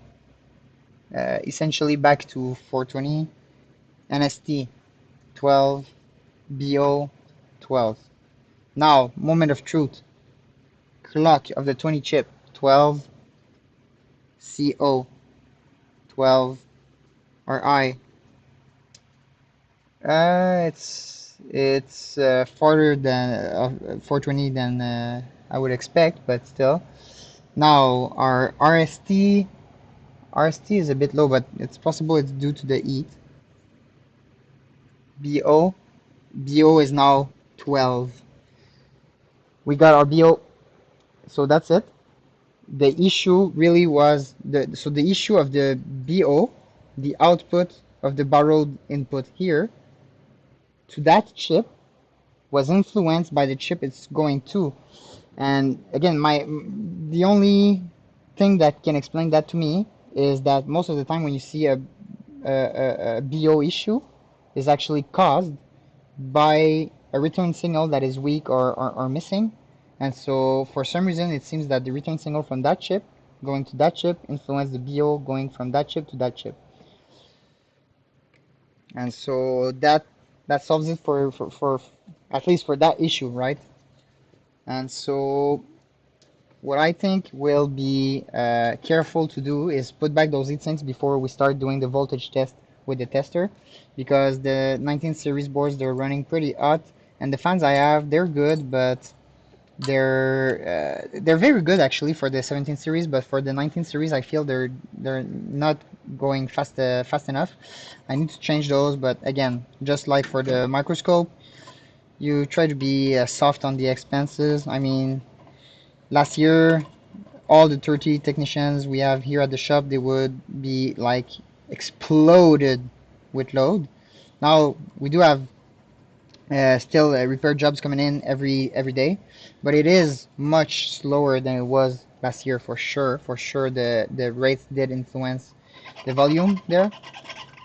essentially back to 420, NST 12, BO 12. Now, moment of truth. Clock of the 20 chip 12, CO 12, RI. It's farther than 420 than I would expect, but still. Now our RST is a bit low, but it's possible it's due to the heat. BO is now 12. We got our BO, so that's it. The issue really was the issue of the BO, the output of the borrowed input here to that chip was influenced by the chip it's going to. And again, the only thing that can explain that to me is that most of the time when you see a BO issue is actually caused by a return signal that is weak or missing. And so for some reason it seems that the return signal from that chip going to that chip influenced the BO going from that chip to that chip. And so that solves it for at least for that issue, right? And so what I think we'll be careful to do is put back those heatsinks before we start doing the voltage test with the tester, because the 19 series boards, they're running pretty hot, and the fans I have, they're good, but they're very good actually for the 17 series, but for the 19 series I feel they're not going fast enough. I need to change those, but again, just like for the microscope, you try to be soft on the expenses. I mean, last year all the 30 technicians we have here at the shop, they would be like exploded with load. Now we do have still repair jobs coming in every day, but it is much slower than it was last year for sure. For sure, the rates did influence the volume there,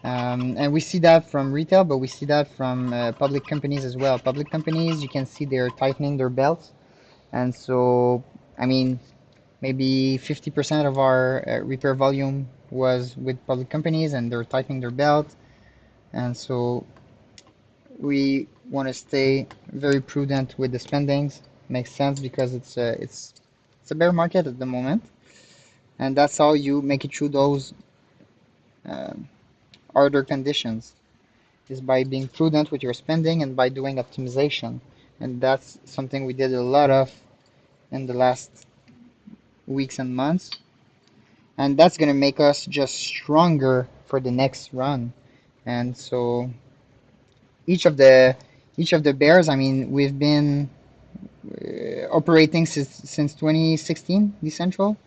and we see that from retail, but we see that from public companies as well. Public companies, you can see they're tightening their belts, and so I mean maybe 50% of our repair volume was with public companies, and they're tightening their belt, and so we want to stay very prudent with the spendings. Makes sense because it's a bear market at the moment, and that's how you make it through those um, harder conditions, is by being prudent with your spending and by doing optimization. And that's something we did a lot of in the last weeks and months, and that's going to make us just stronger for the next run. And so each of the bears, I mean, we've been operating since 2016 decentral,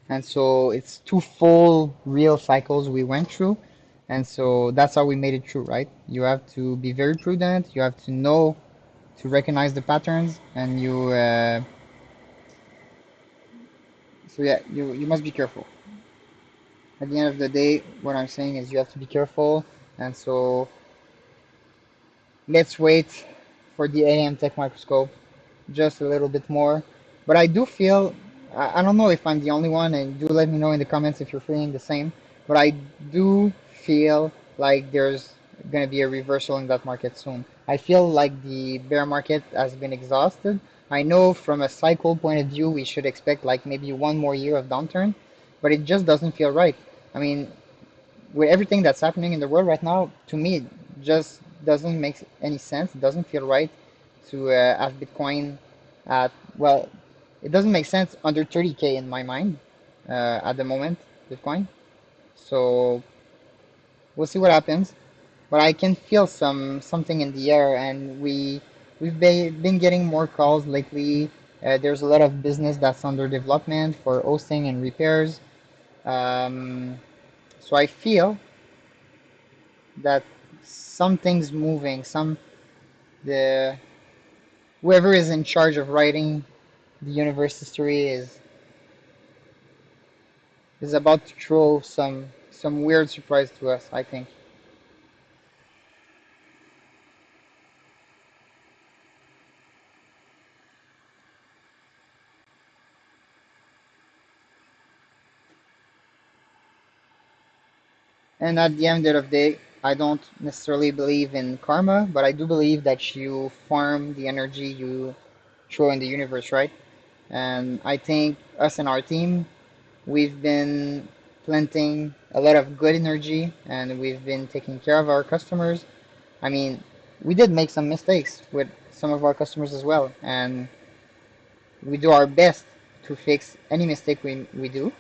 and so it's two full real cycles we went through, and so that's how we made it through, right? You have to be very prudent, you have to know to recognize the patterns, and so yeah, you must be careful. At the end of the day, what I'm saying is you have to be careful, and so let's wait for the AM Tech microscope just a little bit more. But I do feel, I don't know if I'm the only one, and do let me know in the comments if you're feeling the same, but I do feel like there's going to be a reversal in that market soon. I feel like the bear market has been exhausted. I know from a cycle point of view, we should expect like maybe one more year of downturn, but it just doesn't feel right. I mean, with everything that's happening in the world right now, to me, it just doesn't make any sense. It doesn't feel right to have Bitcoin at, well, it doesn't make sense under 30K in my mind at the moment, Bitcoin. So we'll see what happens. But I can feel something in the air, and we've been getting more calls lately. There's a lot of business that's under development for hosting and repairs. Um, so I feel that something's moving. The whoever is in charge of writing the universe history is about to throw some weird surprise to us, I think. And at the end of the day, I don't necessarily believe in karma, but I do believe that you farm the energy you throw in the universe, right? And I think us and our team, we've been planting a lot of good energy and we've been taking care of our customers. I mean, we did make some mistakes with some of our customers as well, and we do our best to fix any mistake we do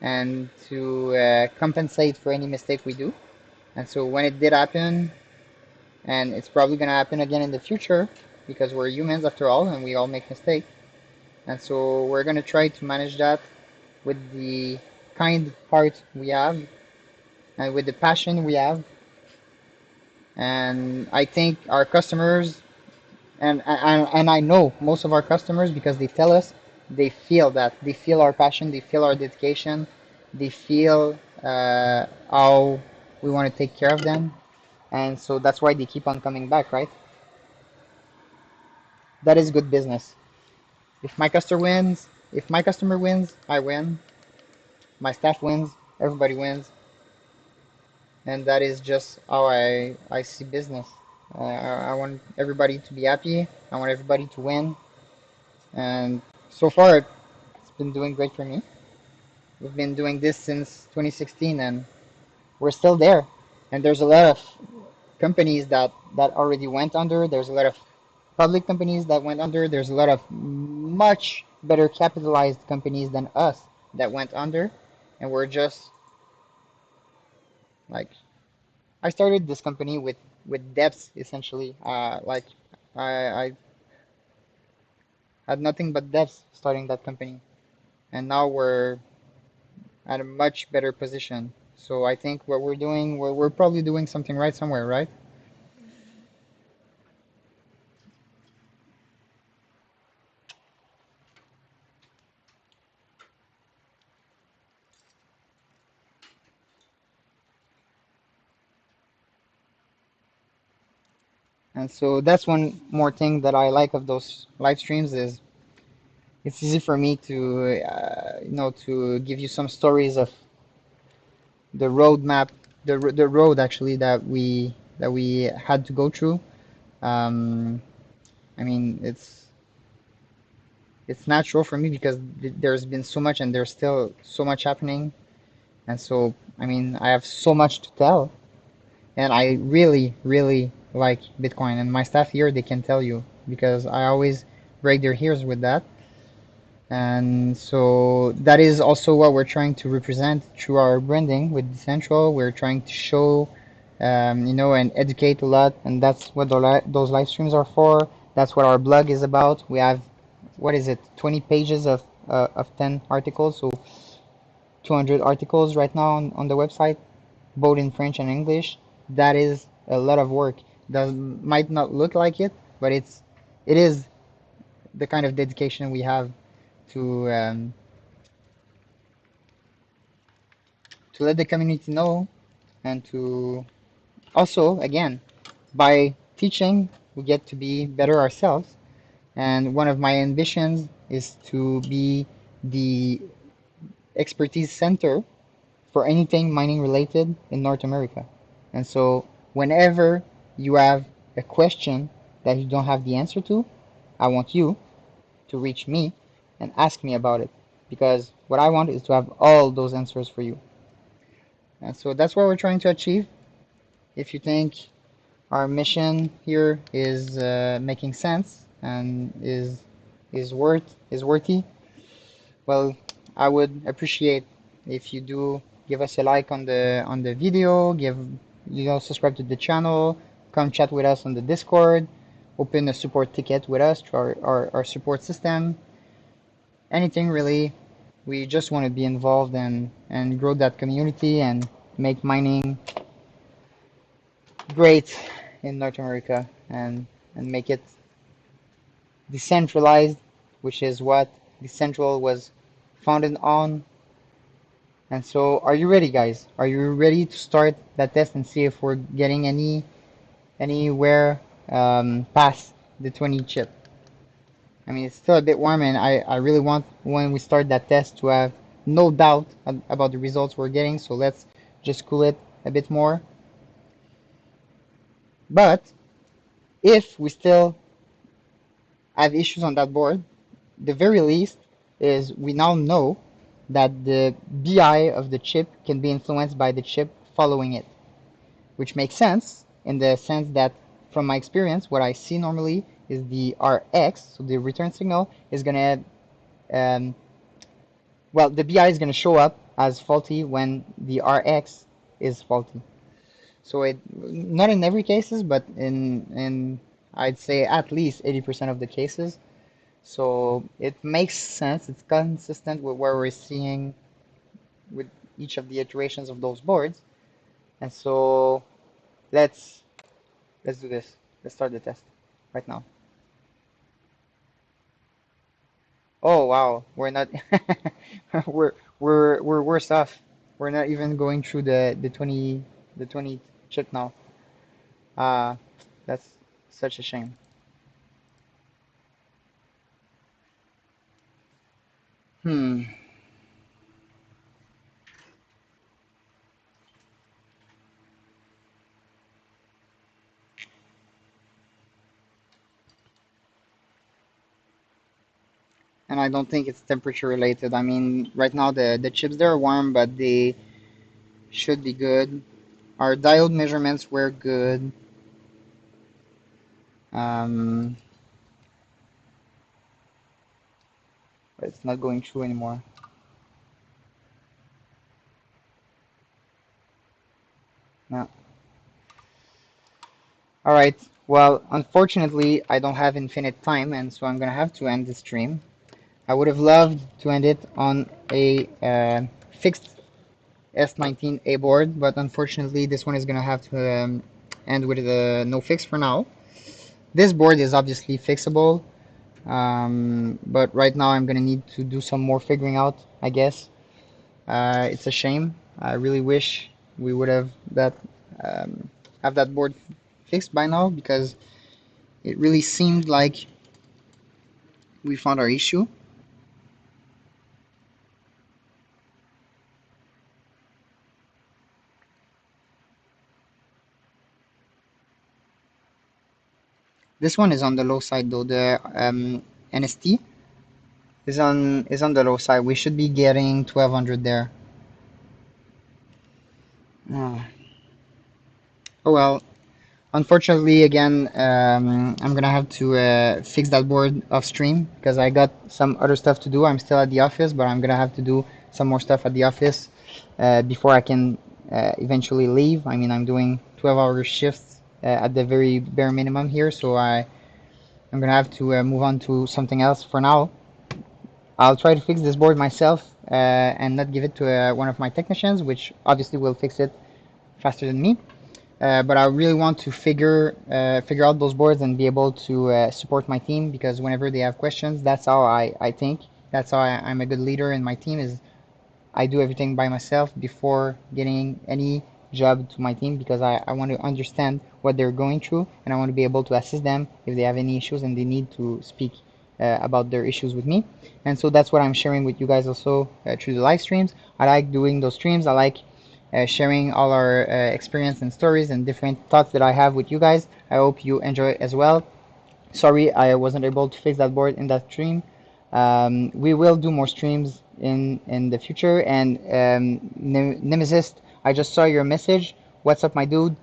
and to compensate for any mistake we do. And so when it did happen, and it's probably going to happen again in the future because we're humans after all and we all make mistakes. And so we're going to try to manage that with the kind heart we have and with the passion we have. And I think our customers, and I know most of our customers because they tell us they feel that. They feel our passion, they feel our dedication, they feel how we want to take care of them. And so that's why they keep on coming back, right? That is good business. If my customer wins, I win. My staff wins, everybody wins, and that is just how I see business. I want everybody to be happy. I want everybody to win, and so far it's been doing great for me. We've been doing this since 2016, and we're still there. And there's a lot of companies that already went under. There's a lot of public companies that went under. There's a lot of much better capitalized companies than us that went under, and we're just like I started this company with debts essentially. Like I had nothing but debts starting that company, and now we're at a much better position. So I think what we're doing, we're probably doing something right somewhere, right? And so that's one more thing that I like of those live streams is it's easy for me to to give you some stories of the roadmap, the road actually that we had to go through. Um, I mean, it's natural for me because there's been so much and there's still so much happening, and so I mean, I have so much to tell, and I really, really like Bitcoin, and my staff here they can tell you because I always break their ears with that. And so that is also what we're trying to represent through our branding with Decentral. We're trying to show, and educate a lot, and that's what those live streams are for. That's what our blog is about. We have, what is it, 20 pages of 10 articles, so 200 articles right now on the website, both in French and English. That is a lot of work. That might not look like it, but it is the kind of dedication we have to let the community know and to also again by teaching we get to be better ourselves, and one of my ambitions is to be the expertise center for anything mining related in North America. And so whenever you have a question that you don't have the answer to, I want you to reach me and ask me about it. because what I want is to have all those answers for you. And so that's what we're trying to achieve. If you think our mission here is making sense and is worthy, well, I would appreciate if you do give us a like on the video, subscribe to the channel, come chat with us on the Discord, open a support ticket with us to our support system. Anything really. We just want to be involved and grow that community and make mining great in North America and make it decentralized, which is what Decentral was founded on. And so, are you ready, guys? Are you ready to start that test and see if we're getting anywhere past the 20 chip? I mean, it's still a bit warm, and I really want when we start that test to have no doubt about the results we're getting. So let's just cool it a bit more. But if we still have issues on that board, the very least is we now know that the BI of the chip can be influenced by the chip following it, which makes sense in the sense that from my experience, what I see normally is the RX, so the return signal, is going to, well, the BI is going to show up as faulty when the RX is faulty. So it, not in every cases, but in I'd say at least 80% of the cases. So it makes sense. It's consistent with what we're seeing with each of the iterations of those boards. And so let's do this. Let's start the test right now. Oh wow, we're not we're worse off. We're not even going through the 20 chip now. Uh that's such a shame. Hmm. And I don't think it's temperature related. I mean, right now the chips they're warm, but they should be good. Our diode measurements were good. Um, but it's not going through anymore. No. All right. Well, unfortunately, I don't have infinite time, and so I'm gonna have to end the stream. I would have loved to end it on a fixed S19a board, but unfortunately, this one is gonna have to end with a no fix for now. This board is obviously fixable, but right now I'm gonna need to do some more figuring out, I guess. It's a shame. I really wish we would um, have that board fixed by now because it really seemed like we found our issue. This one is on the low side though. The NST is on the low side. We should be getting 1200 there. Oh, oh well. Unfortunately, again, I'm gonna have to fix that board off stream because I got some other stuff to do. I'm still at the office, but I'm gonna have to do some more stuff at the office before I can eventually leave. I mean, I'm doing 12-hour shifts at the very bare minimum here, so I'm gonna have to move on to something else for now. I'll try to fix this board myself and not give it to one of my technicians, which obviously will fix it faster than me. But I really want to figure out those boards and be able to support my team because whenever they have questions, that's how I think. That's how I'm a good leader in my team is I do everything by myself before getting any job to my team because I want to understand what they're going through and I want to be able to assist them if they have any issues and they need to speak about their issues with me. And so that's what I'm sharing with you guys also through the live streams. I like doing those streams. I like sharing all our experience and stories and different thoughts that I have with you guys. I hope you enjoy it as well. Sorry I wasn't able to fix that board in that stream. We will do more streams in the future. And Nemesis, I just saw your message. What's up, my dude?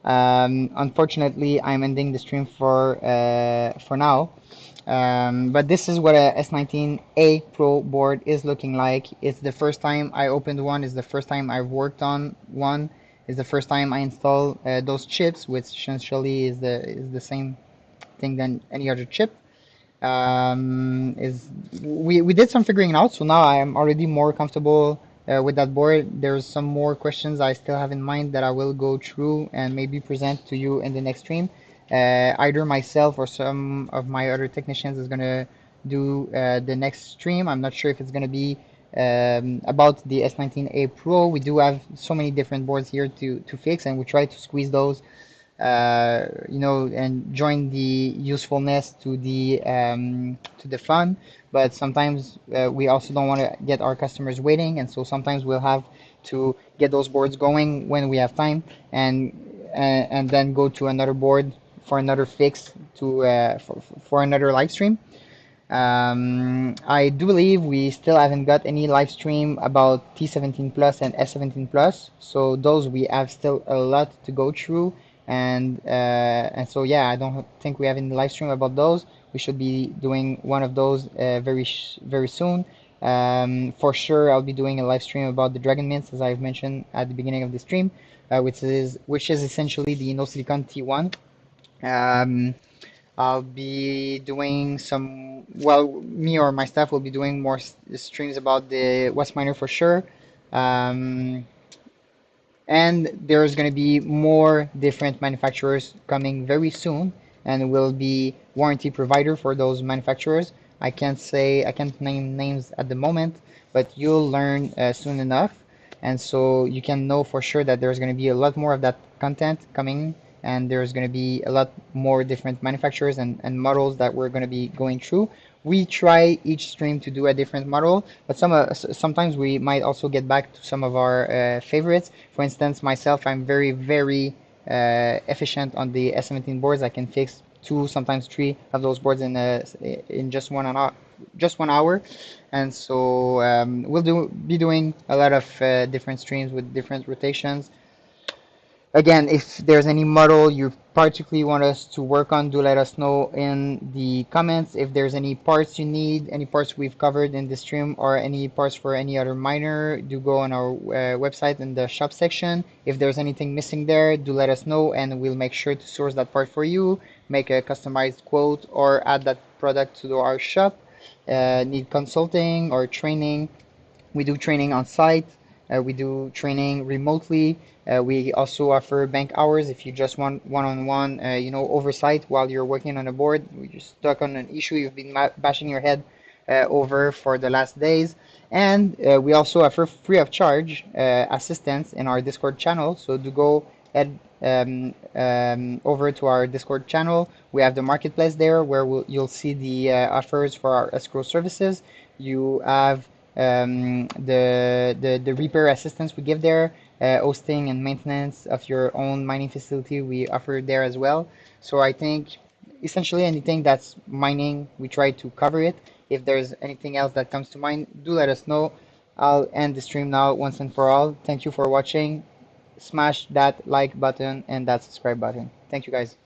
Unfortunately, I'm ending the stream for now. But this is what a S19a Pro board is looking like. It's the first time I opened one. It's the first time I've worked on one. It's the first time I install those chips, which essentially is the same thing than any other chip. Is we did some figuring out, so now I am already more comfortable with that board. There's some more questions I still have in mind that I will go through and maybe present to you in the next stream. Either myself or some of my other technicians is gonna do the next stream. I'm not sure if it's gonna be about the S19a Pro. We do have so many different boards here to fix, and we try to squeeze those and join the usefulness to the fun. But sometimes we also don't want to get our customers waiting, and so sometimes we'll have to get those boards going when we have time, and then go to another board for another fix for another live stream. I do believe we still haven't got any live stream about T17 Plus and S17 Plus, so those we have still a lot to go through, and so yeah, I don't think we have any live stream about those. We should be doing one of those very soon. For sure, I'll be doing a live stream about the Dragon Mints, as I've mentioned at the beginning of the stream, which is essentially the no silicon T1. Um, I'll be doing me or my staff will be doing more streams about the West Miner for sure. Um, and there's going to be more different manufacturers coming very soon, and will be warranty provider for those manufacturers. I can't name names at the moment, but you'll learn soon enough, and so you can know for sure that there's going to be a lot more of that content coming, and there's going to be a lot more different manufacturers and models that we're going to be going through. We try each stream to do a different model, but sometimes we might also get back to some of our favorites. For instance, myself, I'm very efficient on the S17 boards. I can fix two, sometimes three of those boards in just 1 hour, and so be doing a lot of different streams with different rotations. Again, if there's any model you particularly want us to work on, do let us know in the comments. If there's any parts you need, any parts we've covered in the stream, or any parts for any other miner, do go on our website in the shop section. If there's anything missing there, do let us know, and we'll make sure to source that part for you, make a customized quote, or add that product to our shop. Need consulting or training, we do training on site. We do training remotely. We also offer bank hours if you just want one-on-one, oversight while you're working on a board. You're stuck on an issue you've been bashing your head over for the last days. And we also offer free of charge assistance in our Discord channel. So do go head over to our Discord channel. We have the marketplace there where you'll see the offers for our escrow services. You have the repair assistance we give there, hosting and maintenance of your own mining facility we offer there as well. So I think essentially anything that's mining, we try to cover it. If there's anything else that comes to mind, do let us know. I'll end the stream now once and for all. Thank you for watching. Smash that like button and that subscribe button. Thank you guys.